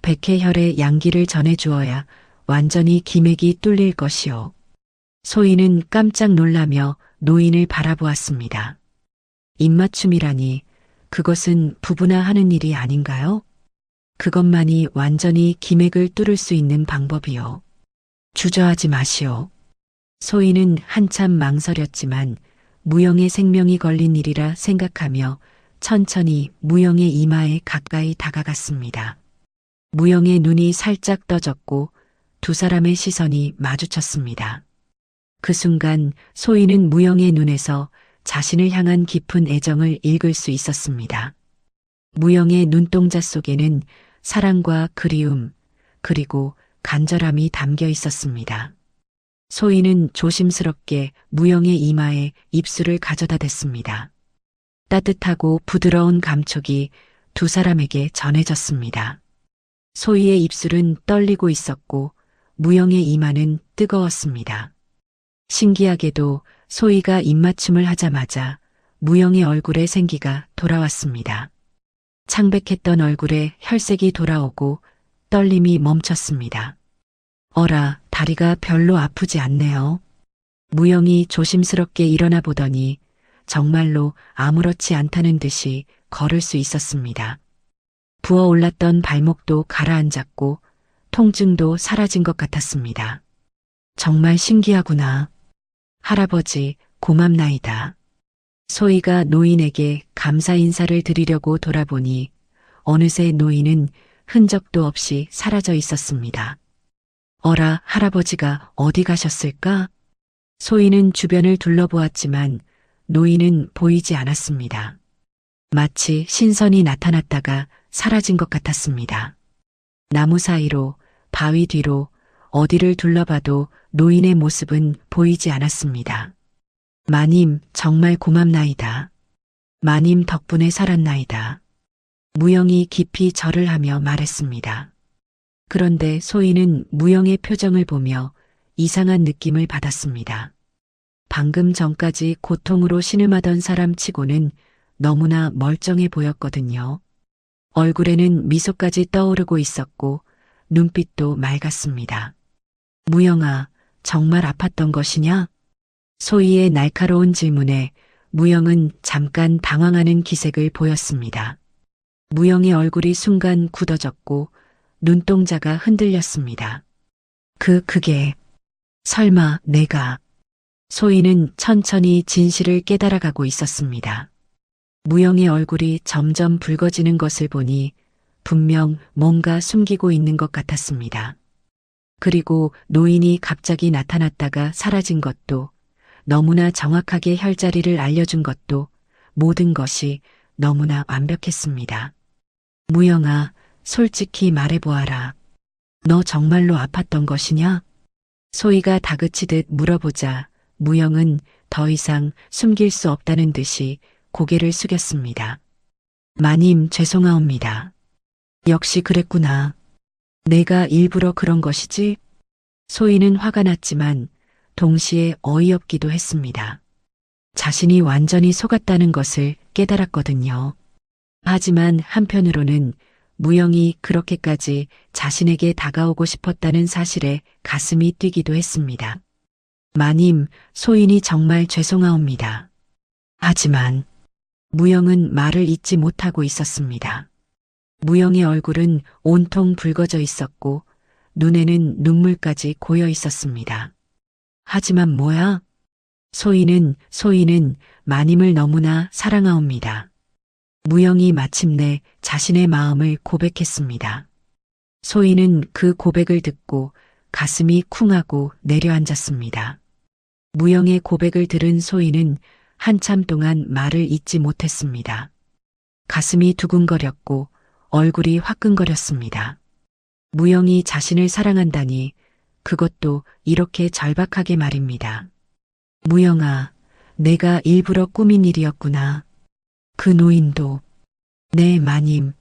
Speaker 1: 백해혈의 양기를 전해주어야 완전히 기맥이 뚫릴 것이오. 소희는 깜짝 놀라며 노인을 바라보았습니다. 입맞춤이라니 그것은 부부나 하는 일이 아닌가요? 그것만이 완전히 기맥을 뚫을 수 있는 방법이요. 주저하지 마시오. 소희는 한참 망설였지만 무영의 생명이 걸린 일이라 생각하며 천천히 무영의 이마에 가까이 다가갔습니다. 무영의 눈이 살짝 떠졌고 두 사람의 시선이 마주쳤습니다. 그 순간 소희는 무영의 눈에서 자신을 향한 깊은 애정을 읽을 수 있었습니다. 무영의 눈동자 속에는 사랑과 그리움, 그리고 간절함이 담겨 있었습니다. 소희는 조심스럽게 무영의 이마에 입술을 가져다 댔습니다. 따뜻하고 부드러운 감촉이 두 사람에게 전해졌습니다. 소희의 입술은 떨리고 있었고 무영의 이마는 뜨거웠습니다. 신기하게도 소희가 입맞춤을 하자마자 무영의 얼굴에 생기가 돌아왔습니다. 창백했던 얼굴에 혈색이 돌아오고 떨림이 멈췄습니다. 어라, 다리가 별로 아프지 않네요. 무영이 조심스럽게 일어나 보더니 정말로 아무렇지 않다는 듯이 걸을 수 있었습니다. 부어올랐던 발목도 가라앉았고 통증도 사라진 것 같았습니다. 정말 신기하구나. 할아버지, 고맙나이다. 소희가 노인에게 감사 인사를 드리려고 돌아보니 어느새 노인은 흔적도 없이 사라져 있었습니다. 어라, 할아버지가 어디 가셨을까? 소희는 주변을 둘러보았지만 노인은 보이지 않았습니다. 마치 신선이 나타났다가 사라진 것 같았습니다. 나무 사이로, 바위 뒤로, 어디를 둘러봐도 노인의 모습은 보이지 않았습니다. 마님, 정말 고맙나이다. 마님 덕분에 살았나이다. 무영이 깊이 절을 하며 말했습니다. 그런데 소인은 무영의 표정을 보며 이상한 느낌을 받았습니다. 방금 전까지 고통으로 신음하던 사람 치고는 너무나 멀쩡해 보였거든요. 얼굴에는 미소까지 떠오르고 있었고 눈빛도 맑았습니다. 무영아, 정말 아팠던 것이냐? 소희의 날카로운 질문에 무영은 잠깐 당황하는 기색을 보였습니다. 무영의 얼굴이 순간 굳어졌고 눈동자가 흔들렸습니다. 그게 설마 내가... 소희는 천천히 진실을 깨달아가고 있었습니다. 무영의 얼굴이 점점 붉어지는 것을 보니 분명 뭔가 숨기고 있는 것 같았습니다. 그리고 노인이 갑자기 나타났다가 사라진 것도, 너무나 정확하게 혈자리를 알려준 것도, 모든 것이 너무나 완벽했습니다. 무영아, 솔직히 말해보아라. 너 정말로 아팠던 것이냐? 소희가 다그치듯 물어보자 무영은 더 이상 숨길 수 없다는 듯이 고개를 숙였습니다. 마님, 죄송하옵니다. 역시 그랬구나. 내가 일부러 그런 것이지? 소희는 화가 났지만 동시에 어이없기도 했습니다. 자신이 완전히 속았다는 것을 깨달았거든요. 하지만 한편으로는 무영이 그렇게까지 자신에게 다가오고 싶었다는 사실에 가슴이 뛰기도 했습니다. 마님, 소인이 정말 죄송하옵니다. 하지만 무영은 말을 잇지 못하고 있었습니다. 무영의 얼굴은 온통 붉어져 있었고 눈에는 눈물까지 고여 있었습니다. 하지만 뭐야? 소인은 마님을 너무나 사랑하옵니다. 무영이 마침내 자신의 마음을 고백했습니다. 소인은 그 고백을 듣고 가슴이 쿵하고 내려앉았습니다. 무영의 고백을 들은 소인은 한참 동안 말을 잇지 못했습니다. 가슴이 두근거렸고 얼굴이 화끈거렸습니다. 무영이 자신을 사랑한다니, 그것도 이렇게 절박하게 말입니다. 무영아, 내가 일부러 꾸민 일이었구나. 그 노인도, 네, 마님.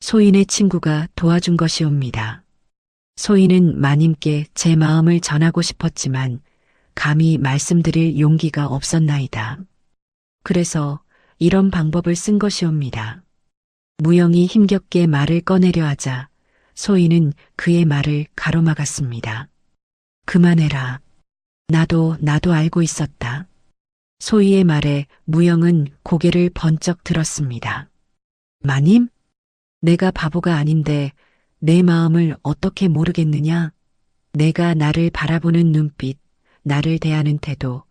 Speaker 1: 소인의 친구가 도와준 것이옵니다. 소인은 마님께 제 마음을 전하고 싶었지만 감히 말씀드릴 용기가 없었나이다. 그래서 이런 방법을 쓴 것이옵니다. 무영이 힘겹게 말을 꺼내려 하자 소인은 그의 말을 가로막았습니다. 그만해라. 나도 알고 있었다. 소희의 말에 무영은 고개를 번쩍 들었습니다. 마님? 내가 바보가 아닌데 내 마음을 어떻게 모르겠느냐? 내가 나를 바라보는 눈빛, 나를 대하는 태도,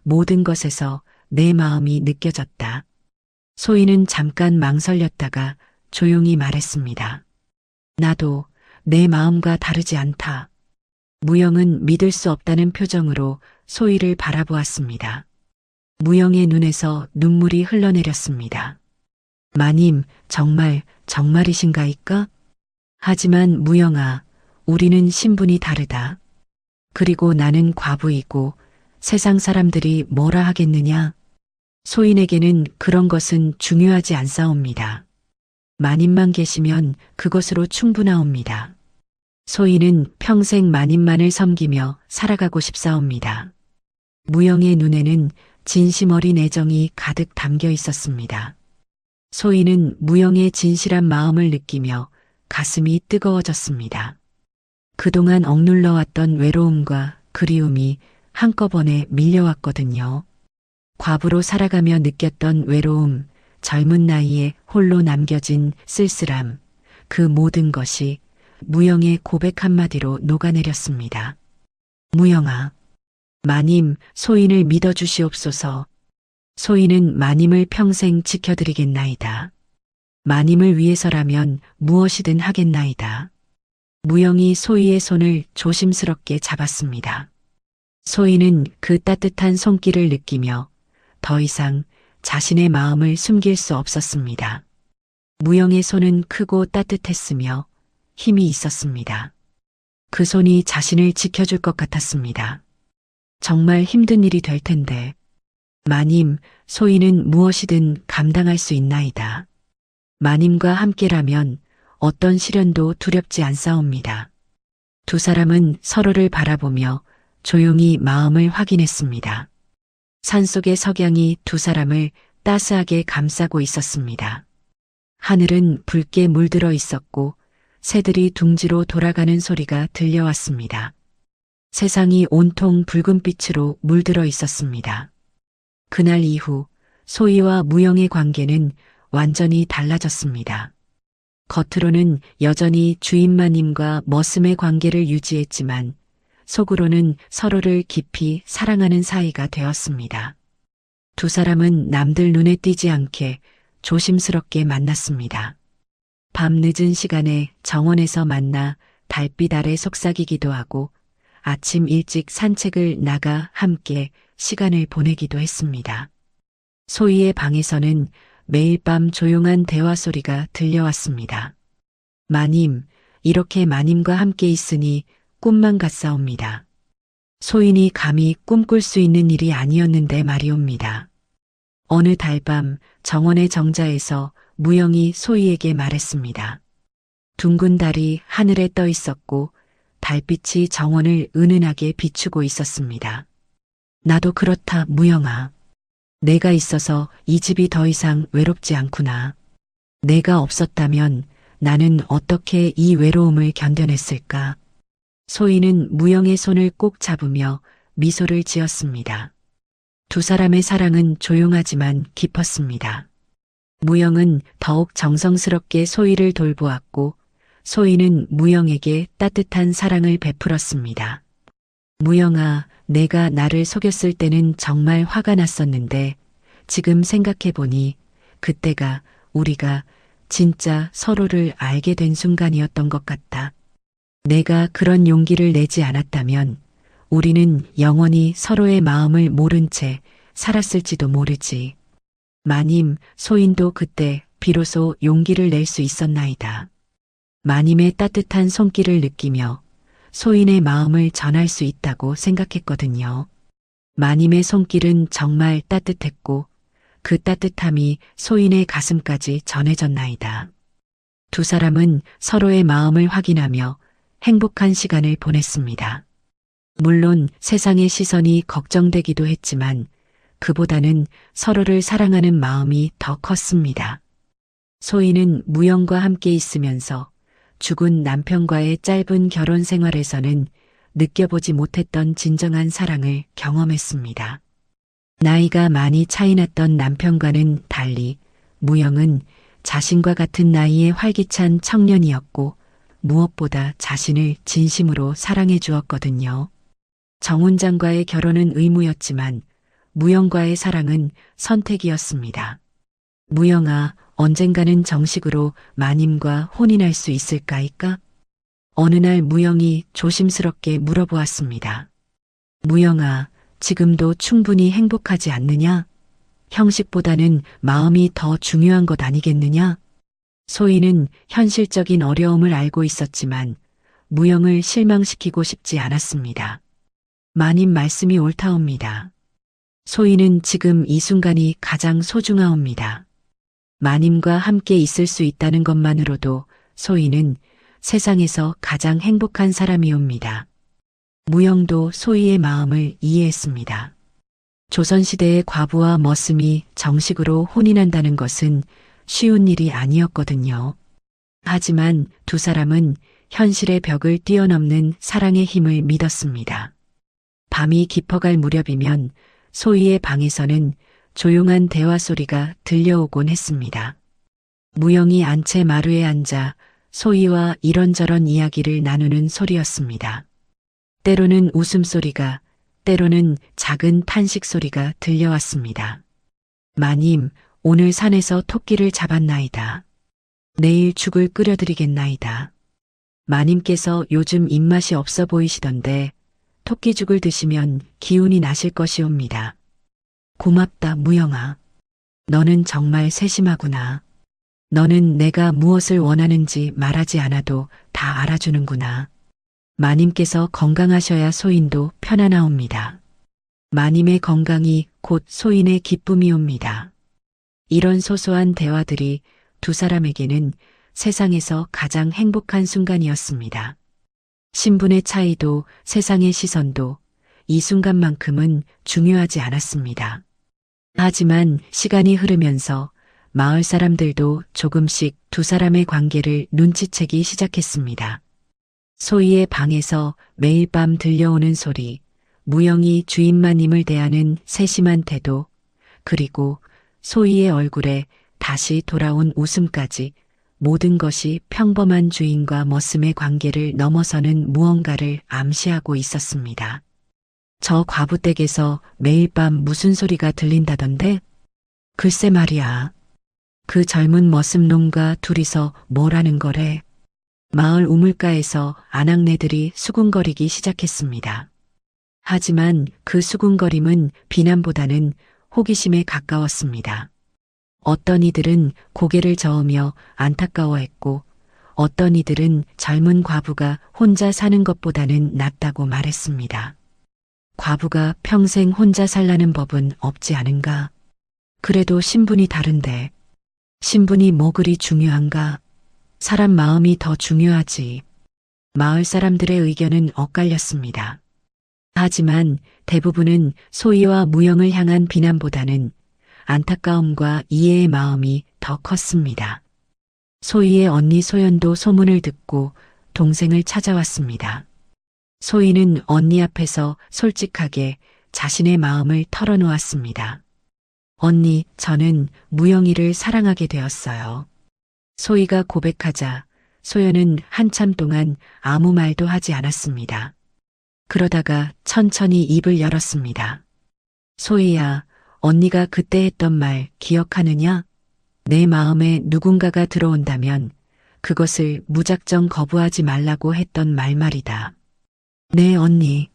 Speaker 1: 모든 것에서 내 마음이 느껴졌다. 소희는 잠깐 망설였다가 조용히 말했습니다. 나도 내 마음과 다르지 않다. 무영은 믿을 수 없다는 표정으로 소희를 바라보았습니다. 무영의 눈에서 눈물이 흘러내렸습니다. 마님, 정말이신가이까? 하지만 무영아, 우리는 신분이 다르다. 그리고 나는 과부이고 세상 사람들이 뭐라 하겠느냐? 소인에게는 그런 것은 중요하지 않사옵니다. 마님만 계시면 그것으로 충분하옵니다. 소인은 평생 마님만을 섬기며 살아가고 싶사옵니다. 무영의 눈에는 진심 어린 애정이 가득 담겨 있었습니다. 소인은 무영의 진실한 마음을 느끼며 가슴이 뜨거워졌습니다. 그동안 억눌러왔던 외로움과 그리움이 한꺼번에 밀려왔거든요. 과부로 살아가며 느꼈던 외로움, 젊은 나이에 홀로 남겨진 쓸쓸함, 그 모든 것이 무영의 고백 한마디로 녹아내렸습니다. 무영아, 마님, 소인을 믿어주시옵소서. 소인은 마님을 평생 지켜드리겠나이다. 마님을 위해서라면 무엇이든 하겠나이다. 무영이 소희의 손을 조심스럽게 잡았습니다. 소희는 그 따뜻한 손길을 느끼며 더 이상 자신의 마음을 숨길 수 없었습니다. 무영의 손은 크고 따뜻했으며 힘이 있었습니다. 그 손이 자신을 지켜줄 것 같았습니다. 정말 힘든 일이 될 텐데. 마님, 소희는 무엇이든 감당할 수 있나이다. 마님과 함께라면 어떤 시련도 두렵지 않사옵니다. 두 사람은 서로를 바라보며 조용히 마음을 확인했습니다. 산속의 석양이 두 사람을 따스하게 감싸고 있었습니다. 하늘은 붉게 물들어 있었고 새들이 둥지로 돌아가는 소리가 들려왔습니다. 세상이 온통 붉은 빛으로 물들어 있었습니다. 그날 이후 소희와 무영의 관계는 완전히 달라졌습니다. 겉으로는 여전히 주인마님과 머슴의 관계를 유지했지만 속으로는 서로를 깊이 사랑하는 사이가 되었습니다. 두 사람은 남들 눈에 띄지 않게 조심스럽게 만났습니다. 밤 늦은 시간에 정원에서 만나 달빛 아래 속삭이기도 하고 아침 일찍 산책을 나가 함께 시간을 보내기도 했습니다. 소희의 방에서는 매일 밤 조용한 대화 소리가 들려왔습니다. 마님, 이렇게 마님과 함께 있으니 꿈만 같사옵니다. 소인이 감히 꿈꿀 수 있는 일이 아니었는데 말이옵니다. 어느 달밤 정원의 정자에서 무영이 소희에게 말했습니다. 둥근 달이 하늘에 떠 있었고 달빛이 정원을 은은하게 비추고 있었습니다. 나도 그렇다, 무영아. 내가 있어서 이 집이 더 이상 외롭지 않구나. 내가 없었다면 나는 어떻게 이 외로움을 견뎌냈을까? 소희는 무영의 손을 꼭 잡으며 미소를 지었습니다. 두 사람의 사랑은 조용하지만 깊었습니다. 무영은 더욱 정성스럽게 소희를 돌보았고 소희는 무영에게 따뜻한 사랑을 베풀었습니다. 무영아, 내가 나를 속였을 때는 정말 화가 났었는데 지금 생각해보니 그때가 우리가 진짜 서로를 알게 된 순간이었던 것 같다. 내가 그런 용기를 내지 않았다면 우리는 영원히 서로의 마음을 모른 채 살았을지도 모르지. 마님, 소인도 그때 비로소 용기를 낼 수 있었나이다. 마님의 따뜻한 손길을 느끼며 소인의 마음을 전할 수 있다고 생각했거든요. 마님의 손길은 정말 따뜻했고 그 따뜻함이 소인의 가슴까지 전해졌나이다. 두 사람은 서로의 마음을 확인하며 행복한 시간을 보냈습니다. 물론 세상의 시선이 걱정되기도 했지만 그보다는 서로를 사랑하는 마음이 더 컸습니다. 소희는 무영과 함께 있으면서 죽은 남편과의 짧은 결혼 생활에서는 느껴보지 못했던 진정한 사랑을 경험했습니다. 나이가 많이 차이났던 남편과는 달리 무영은 자신과 같은 나이의 활기찬 청년이었고 무엇보다 자신을 진심으로 사랑해 주었거든요. 정훈장과의 결혼은 의무였지만 무영과의 사랑은 선택이었습니다. 무영아, 언젠가는 정식으로 마님과 혼인할 수 있을까이까? 어느 날 무영이 조심스럽게 물어보았습니다. 무영아, 지금도 충분히 행복하지 않느냐? 형식보다는 마음이 더 중요한 것 아니겠느냐? 소희는 현실적인 어려움을 알고 있었지만 무영을 실망시키고 싶지 않았습니다. 마님 말씀이 옳다옵니다. 소희는 지금 이 순간이 가장 소중하옵니다. 마님과 함께 있을 수 있다는 것만으로도 소희는 세상에서 가장 행복한 사람이옵니다. 무영도 소희의 마음을 이해했습니다. 조선시대의 과부와 머슴이 정식으로 혼인한다는 것은 쉬운 일이 아니었거든요. 하지만 두 사람은 현실의 벽을 뛰어넘는 사랑의 힘을 믿었습니다. 밤이 깊어갈 무렵이면 소희의 방에서는 조용한 대화 소리가 들려오곤 했습니다. 무영이 안채 마루에 앉아 소희와 이런저런 이야기를 나누는 소리였습니다. 때로는 웃음소리가, 때로는 작은 탄식 소리가 들려왔습니다. 마님, 오늘 산에서 토끼를 잡았나이다. 내일 죽을 끓여드리겠나이다. 마님께서 요즘 입맛이 없어 보이시던데 토끼죽을 드시면 기운이 나실 것이옵니다. 고맙다, 무영아. 너는 정말 세심하구나. 너는 내가 무엇을 원하는지 말하지 않아도 다 알아주는구나. 마님께서 건강하셔야 소인도 편안하옵니다. 마님의 건강이 곧 소인의 기쁨이옵니다. 이런 소소한 대화들이 두 사람에게는 세상에서 가장 행복한 순간이었습니다. 신분의 차이도 세상의 시선도 이 순간만큼은 중요하지 않았습니다. 하지만 시간이 흐르면서 마을 사람들도 조금씩 두 사람의 관계를 눈치채기 시작했습니다. 소희의 방에서 매일 밤 들려오는 소리, 무영이 주인마님을 대하는 세심한 태도, 그리고 소희의 얼굴에 다시 돌아온 웃음까지 모든 것이 평범한 주인과 머슴의 관계를 넘어서는 무언가를 암시하고 있었습니다. 저 과부댁에서 매일 밤 무슨 소리가 들린다던데? 글쎄 말이야. 그 젊은 머슴놈과 둘이서 뭘 하는 거래? 마을 우물가에서 아낙네들이 수군거리기 시작했습니다. 하지만 그 수군거림은 비난보다는 호기심에 가까웠습니다. 어떤 이들은 고개를 저으며 안타까워했고 어떤 이들은 젊은 과부가 혼자 사는 것보다는 낫다고 말했습니다. 과부가 평생 혼자 살라는 법은 없지 않은가? 그래도 신분이 다른데 신분이 뭐 그리 중요한가? 사람 마음이 더 중요하지. 마을 사람들의 의견은 엇갈렸습니다. 하지만 대부분은 소희와 무영을 향한 비난보다는 안타까움과 이해의 마음이 더 컸습니다. 소희의 언니 소연도 소문을 듣고 동생을 찾아왔습니다. 소희는 언니 앞에서 솔직하게 자신의 마음을 털어놓았습니다. 언니, 저는 무영이를 사랑하게 되었어요. 소희가 고백하자 소연은 한참 동안 아무 말도 하지 않았습니다. 그러다가 천천히 입을 열었습니다. 소희야, 언니가 그때 했던 말 기억하느냐? 내 마음에 누군가가 들어온다면 그것을 무작정 거부하지 말라고 했던 말이다. 네, 언니.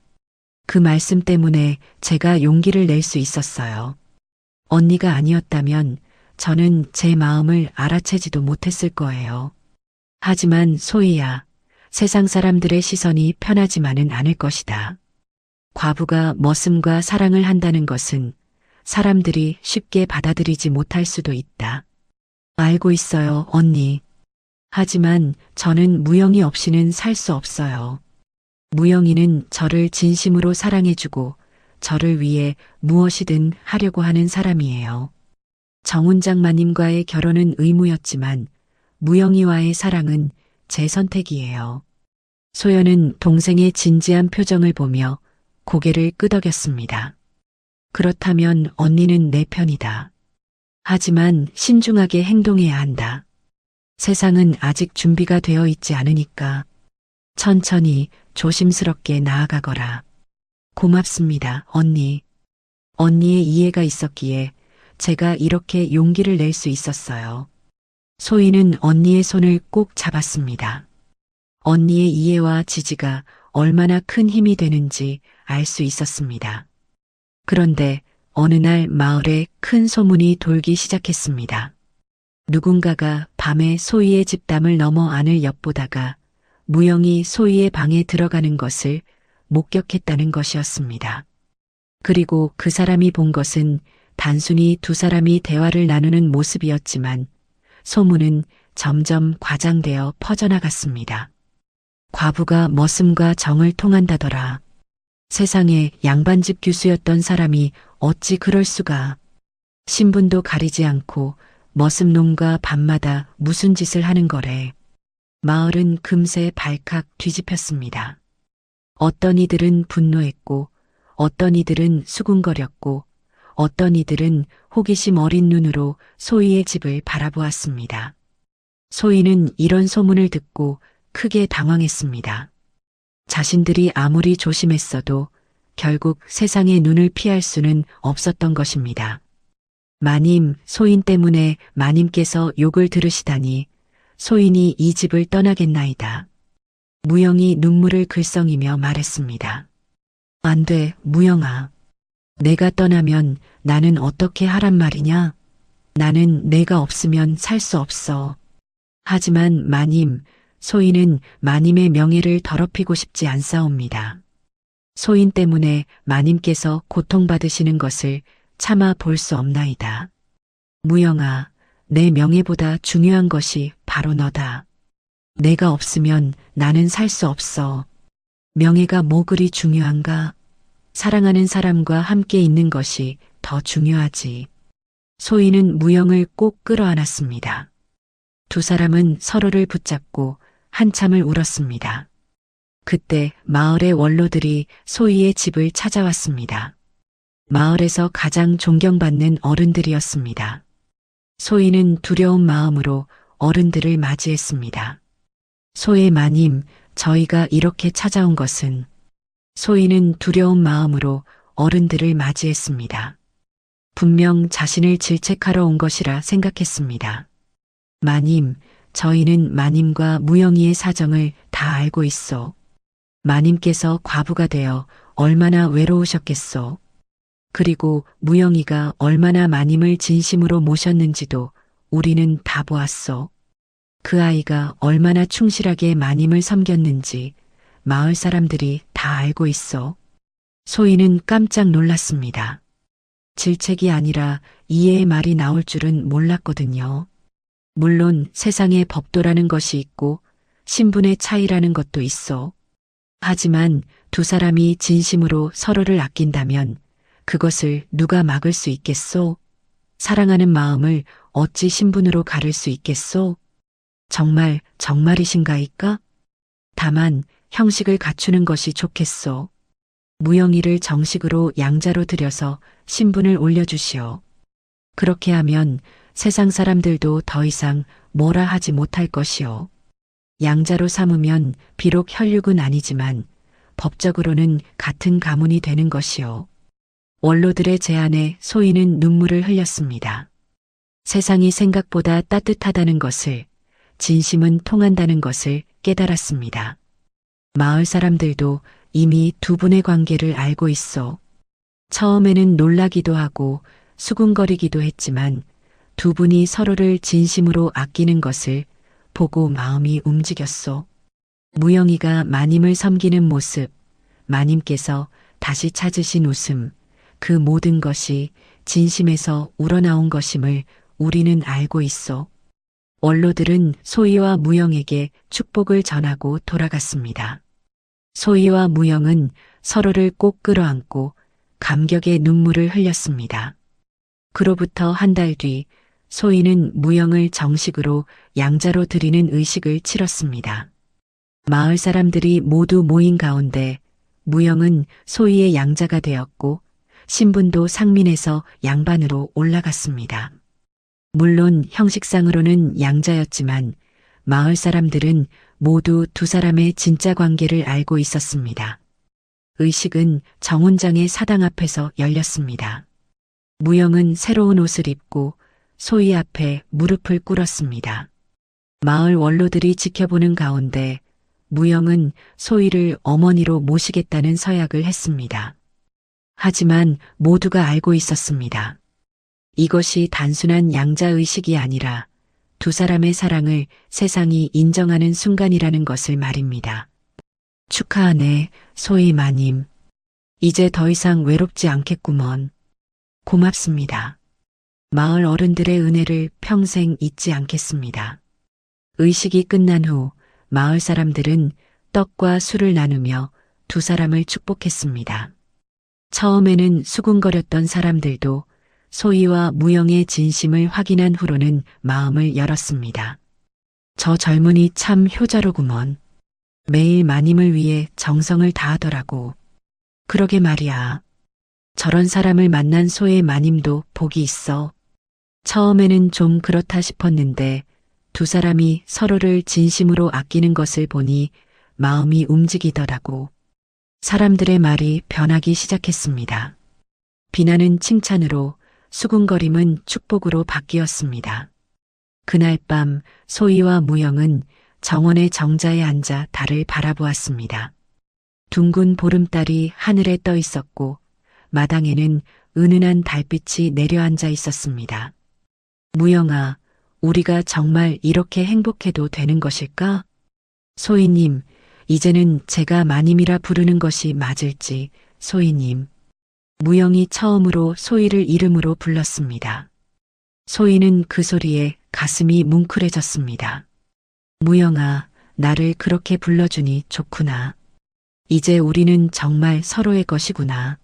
Speaker 1: 그 말씀 때문에 제가 용기를 낼 수 있었어요. 언니가 아니었다면 저는 제 마음을 알아채지도 못했을 거예요. 하지만 소희야, 세상 사람들의 시선이 편하지만은 않을 것이다. 과부가 머슴과 사랑을 한다는 것은 사람들이 쉽게 받아들이지 못할 수도 있다. 알고 있어요, 언니. 하지만 저는 무영이 없이는 살 수 없어요. 무영이는 저를 진심으로 사랑해주고 저를 위해 무엇이든 하려고 하는 사람이에요. 정훈장 마님과의 결혼은 의무였지만 무영이와의 사랑은 제 선택이에요. 소연은 동생의 진지한 표정을 보며 고개를 끄덕였습니다. 그렇다면 언니는 내 편이다. 하지만 신중하게 행동해야 한다. 세상은 아직 준비가 되어 있지 않으니까 천천히 조심스럽게 나아가거라. 고맙습니다, 언니. 언니의 이해가 있었기에 제가 이렇게 용기를 낼 수 있었어요. 소희는 언니의 손을 꼭 잡았습니다. 언니의 이해와 지지가 얼마나 큰 힘이 되는지 알 수 있었습니다. 그런데 어느 날 마을에 큰 소문이 돌기 시작했습니다. 누군가가 밤에 소희의 집담을 넘어 안을 엿보다가 무영이 소희의 방에 들어가는 것을 목격했다는 것이었습니다. 그리고 그 사람이 본 것은 단순히 두 사람이 대화를 나누는 모습이었지만 소문은 점점 과장되어 퍼져나갔습니다. 과부가 머슴과 정을 통한다더라. 세상에 양반집 규수였던 사람이 어찌 그럴 수가. 신분도 가리지 않고 머슴놈과 밤마다 무슨 짓을 하는 거래. 마을은 금세 발칵 뒤집혔습니다. 어떤 이들은 분노했고 어떤 이들은 수군거렸고 어떤 이들은 호기심 어린 눈으로 소희의 집을 바라보았습니다. 소희는 이런 소문을 듣고 크게 당황했습니다. 자신들이 아무리 조심했어도 결국 세상의 눈을 피할 수는 없었던 것입니다. 마님, 소인 때문에 마님께서 욕을 들으시다니 소인이 이 집을 떠나겠나이다. 무영이 눈물을 글썽이며 말했습니다. 안 돼, 무영아. 내가 떠나면 나는 어떻게 하란 말이냐? 나는 내가 없으면 살 수 없어. 하지만 마님, 소인은 마님의 명예를 더럽히고 싶지 않사옵니다. 소인 때문에 마님께서 고통받으시는 것을 참아 볼 수 없나이다. 무영아, 내 명예보다 중요한 것이 바로 너다. 내가 없으면 나는 살 수 없어. 명예가 뭐 그리 중요한가? 사랑하는 사람과 함께 있는 것이 더 중요하지. 소인은 무영을 꼭 끌어안았습니다. 두 사람은 서로를 붙잡고 한참을 울었습니다. 그때 마을의 원로들이 소희의 집을 찾아왔습니다. 마을에서 가장 존경받는 어른들이었습니다. 소희는 두려운 마음으로 어른들을 맞이했습니다. 소의 마님, 저희가 이렇게 찾아온 것은. 소희는 두려운 마음으로 어른들을 맞이했습니다. 분명 자신을 질책하러 온 것이라 생각했습니다. 마님, 저희는 마님과 무영이의 사정을 다 알고 있소. 마님께서 과부가 되어 얼마나 외로우셨겠소. 그리고 무영이가 얼마나 마님을 진심으로 모셨는지도 우리는 다 보았소. 그 아이가 얼마나 충실하게 마님을 섬겼는지 마을 사람들이 다 알고 있어. 소희는 깜짝 놀랐습니다. 질책이 아니라 이해의 말이 나올 줄은 몰랐거든요. 물론 세상에 법도라는 것이 있고 신분의 차이라는 것도 있어. 하지만 두 사람이 진심으로 서로를 아낀다면 그것을 누가 막을 수 있겠소? 사랑하는 마음을 어찌 신분으로 가를 수 있겠소? 정말이신가이까? 다만 형식을 갖추는 것이 좋겠소. 무영이를 정식으로 양자로 들여서 신분을 올려주시오. 그렇게 하면 세상 사람들도 더 이상 뭐라 하지 못할 것이오. 양자로 삼으면 비록 혈육은 아니지만 법적으로는 같은 가문이 되는 것이오. 원로들의 제안에 소희는 눈물을 흘렸습니다. 세상이 생각보다 따뜻하다는 것을, 진심은 통한다는 것을 깨달았습니다. 마을 사람들도 이미 두 분의 관계를 알고 있어. 처음에는 놀라기도 하고 수군거리기도 했지만 두 분이 서로를 진심으로 아끼는 것을 보고 마음이 움직였소. 무영이가 마님을 섬기는 모습, 마님께서 다시 찾으신 웃음, 그 모든 것이 진심에서 우러나온 것임을 우리는 알고 있어. 원로들은 소희와 무영에게 축복을 전하고 돌아갔습니다. 소희와 무영은 서로를 꼭 끌어안고 감격의 눈물을 흘렸습니다. 그로부터 한 달 뒤 소희는 무영을 정식으로 양자로 드리는 의식을 치렀습니다. 마을 사람들이 모두 모인 가운데 무영은 소희의 양자가 되었고 신분도 상민에서 양반으로 올라갔습니다. 물론 형식상으로는 양자였지만 마을 사람들은 모두 두 사람의 진짜 관계를 알고 있었습니다. 의식은 정훈장의 사당 앞에서 열렸습니다. 무영은 새로운 옷을 입고 소희 앞에 무릎을 꿇었습니다. 마을 원로들이 지켜보는 가운데 무영은 소희를 어머니로 모시겠다는 서약을 했습니다. 하지만 모두가 알고 있었습니다. 이것이 단순한 양자의식이 아니라 두 사람의 사랑을 세상이 인정하는 순간이라는 것을 말입니다. 축하하네, 소희 마님. 이제 더 이상 외롭지 않겠구먼. 고맙습니다. 마을 어른들의 은혜를 평생 잊지 않겠습니다. 의식이 끝난 후 마을 사람들은 떡과 술을 나누며 두 사람을 축복했습니다. 처음에는 수군거렸던 사람들도 소희와 무영의 진심을 확인한 후로는 마음을 열었습니다. 저 젊은이 참 효자로구먼. 매일 마님을 위해 정성을 다하더라고. 그러게 말이야. 저런 사람을 만난 소의 마님도 복이 있어. 처음에는 좀 그렇다 싶었는데 두 사람이 서로를 진심으로 아끼는 것을 보니 마음이 움직이더라고. 사람들의 말이 변하기 시작했습니다. 비난은 칭찬으로, 수군거림은 축복으로 바뀌었습니다. 그날 밤 소희와 무영은 정원의 정자에 앉아 달을 바라보았습니다. 둥근 보름달이 하늘에 떠 있었고 마당에는 은은한 달빛이 내려앉아 있었습니다. 무영아, 우리가 정말 이렇게 행복해도 되는 것일까? 소희님, 이제는 제가 마님이라 부르는 것이 맞을지, 소희님. 무영이 처음으로 소희를 이름으로 불렀습니다. 소희는 그 소리에 가슴이 뭉클해졌습니다. 무영아, 나를 그렇게 불러주니 좋구나. 이제 우리는 정말 서로의 것이구나.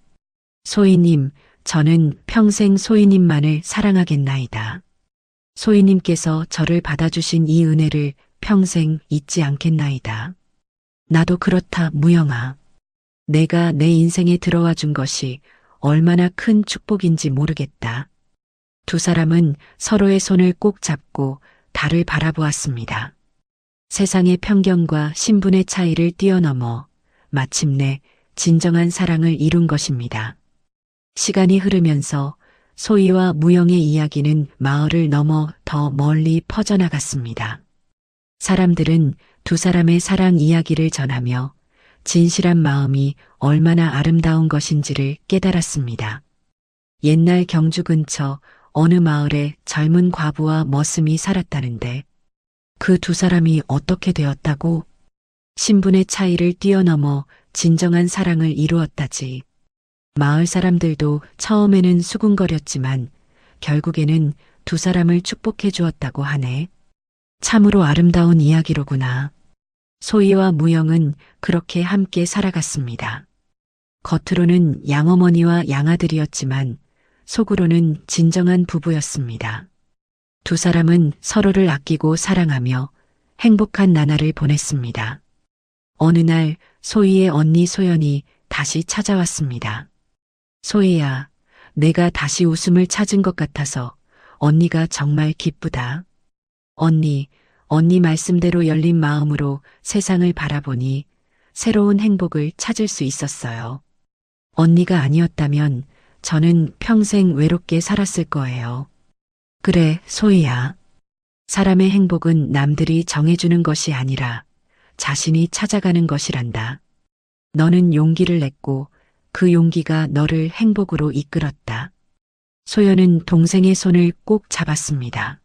Speaker 1: 소희님, 저는 평생 소희님만을 사랑하겠나이다. 소희님께서 저를 받아주신 이 은혜를 평생 잊지 않겠나이다. 나도 그렇다, 무영아. 내가 내 인생에 들어와 준 것이 얼마나 큰 축복인지 모르겠다. 두 사람은 서로의 손을 꼭 잡고 달을 바라보았습니다. 세상의 편견과 신분의 차이를 뛰어넘어 마침내 진정한 사랑을 이룬 것입니다. 시간이 흐르면서 소희와 무영의 이야기는 마을을 넘어 더 멀리 퍼져나갔습니다. 사람들은 두 사람의 사랑 이야기를 전하며 진실한 마음이 얼마나 아름다운 것인지를 깨달았습니다. 옛날 경주 근처 어느 마을에 젊은 과부와 머슴이 살았다는데 그 두 사람이 어떻게 되었다고? 신분의 차이를 뛰어넘어 진정한 사랑을 이루었다지. 마을 사람들도 처음에는 수군거렸지만 결국에는 두 사람을 축복해 주었다고 하네. 참으로 아름다운 이야기로구나. 소희와 무영은 그렇게 함께 살아갔습니다. 겉으로는 양어머니와 양아들이었지만 속으로는 진정한 부부였습니다. 두 사람은 서로를 아끼고 사랑하며 행복한 나날을 보냈습니다. 어느 날 소희의 언니 소연이 다시 찾아왔습니다. 소희야, 내가 다시 웃음을 찾은 것 같아서 언니가 정말 기쁘다. 언니 말씀대로 열린 마음으로 세상을 바라보니 새로운 행복을 찾을 수 있었어요. 언니가 아니었다면 저는 평생 외롭게 살았을 거예요. 그래, 소희야. 사람의 행복은 남들이 정해주는 것이 아니라 자신이 찾아가는 것이란다. 너는 용기를 냈고 그 용기가 너를 행복으로 이끌었다. 소연은 동생의 손을 꼭 잡았습니다.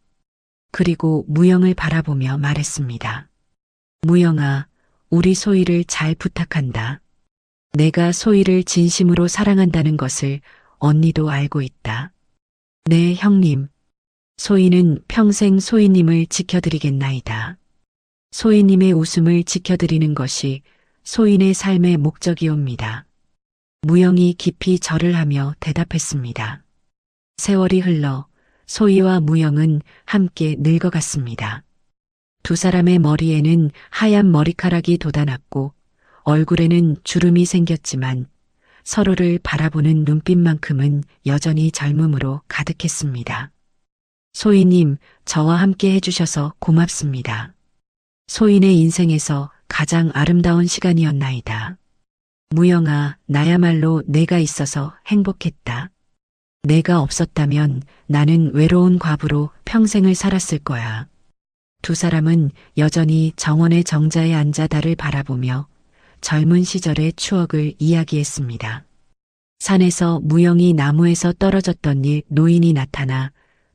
Speaker 1: 그리고 무영을 바라보며 말했습니다. 무영아, 우리 소희를 잘 부탁한다. 내가 소희를 진심으로 사랑한다는 것을 언니도 알고 있다. 네, 형님. 소희는 평생 소희님을 지켜드리겠나이다. 소희님의 웃음을 지켜드리는 것이 소희의 삶의 목적이옵니다. 무영이 깊이 절을 하며 대답했습니다. 세월이 흘러 소희와 무영은 함께 늙어갔습니다. 두 사람의 머리에는 하얀 머리카락이 돋아났고 얼굴에는 주름이 생겼지만 서로를 바라보는 눈빛만큼은 여전히 젊음으로 가득했습니다. 소희님, 저와 함께 해주셔서 고맙습니다. 소희의 인생에서 가장 아름다운 시간이었나이다. 무영아, 나야말로 내가 있어서 행복했다. 내가 없었다면 나는 외로운 과부로 평생을 살았을 거야. 두 사람은 여전히 정원의 정자에 앉아 달을 바라보며 젊은 시절의 추억을 이야기했습니다. 산에서 무영이 나무에서 떨어졌던 일, 노인이 나타나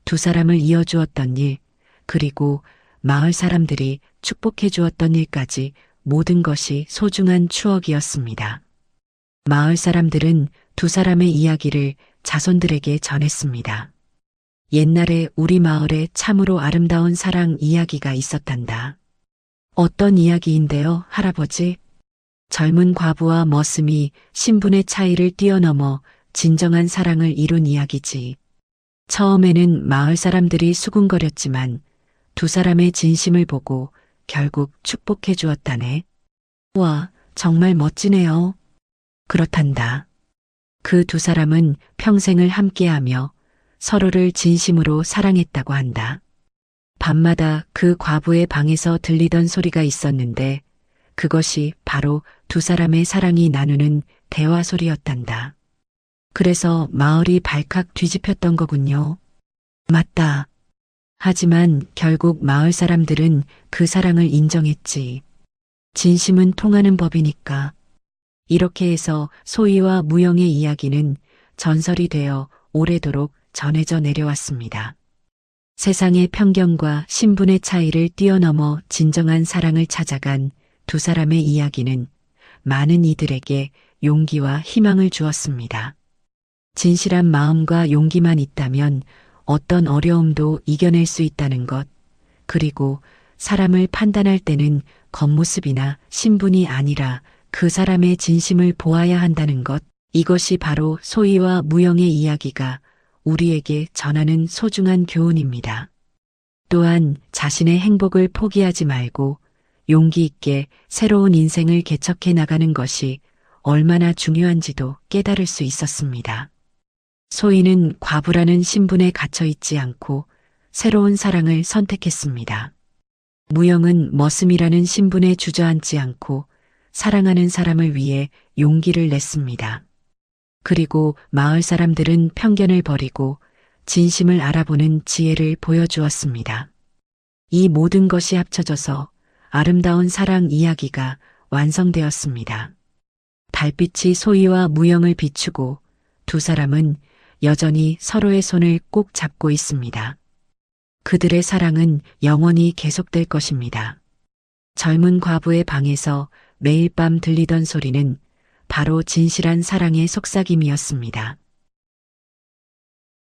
Speaker 1: 두 사람을 이어주었던 일, 그리고 마을 사람들이 축복해 주었던 일까지 모든 것이 소중한 추억이었습니다. 마을 사람들은 두 사람의 이야기를 자손들에게 전했습니다. 옛날에 우리 마을에 참으로 아름다운 사랑 이야기가 있었단다. 어떤 이야기인데요, 할아버지? 젊은 과부와 머슴이 신분의 차이를 뛰어넘어 진정한 사랑을 이룬 이야기지. 처음에는 마을 사람들이 수군거렸지만 두 사람의 진심을 보고 결국 축복해 주었다네. 와, 정말 멋지네요. 그렇단다. 그 두 사람은 평생을 함께하며 서로를 진심으로 사랑했다고 한다. 밤마다 그 과부의 방에서 들리던 소리가 있었는데 그것이 바로 두 사람의 사랑이 나누는 대화 소리였단다. 그래서 마을이 발칵 뒤집혔던 거군요. 맞다. 하지만 결국 마을 사람들은 그 사랑을 인정했지. 진심은 통하는 법이니까. 이렇게 해서 소희와 무영의 이야기는 전설이 되어 오래도록 전해져 내려왔습니다. 세상의 편견과 신분의 차이를 뛰어넘어 진정한 사랑을 찾아간 두 사람의 이야기는 많은 이들에게 용기와 희망을 주었습니다. 진실한 마음과 용기만 있다면 어떤 어려움도 이겨낼 수 있다는 것, 그리고 사람을 판단할 때는 겉모습이나 신분이 아니라 그 사람의 진심을 보아야 한다는 것, 이것이 바로 소희와 무영의 이야기가 우리에게 전하는 소중한 교훈입니다. 또한 자신의 행복을 포기하지 말고 용기 있게 새로운 인생을 개척해 나가는 것이 얼마나 중요한지도 깨달을 수 있었습니다. 소희는 과부라는 신분에 갇혀 있지 않고 새로운 사랑을 선택했습니다. 무영은 머슴이라는 신분에 주저앉지 않고 사랑하는 사람을 위해 용기를 냈습니다. 그리고 마을 사람들은 편견을 버리고 진심을 알아보는 지혜를 보여주었습니다. 이 모든 것이 합쳐져서 아름다운 사랑 이야기가 완성되었습니다. 달빛이 소희와 무영을 비추고 두 사람은 여전히 서로의 손을 꼭 잡고 있습니다. 그들의 사랑은 영원히 계속될 것입니다. 젊은 과부의 방에서 매일 밤 들리던 소리는 바로 진실한 사랑의 속삭임이었습니다.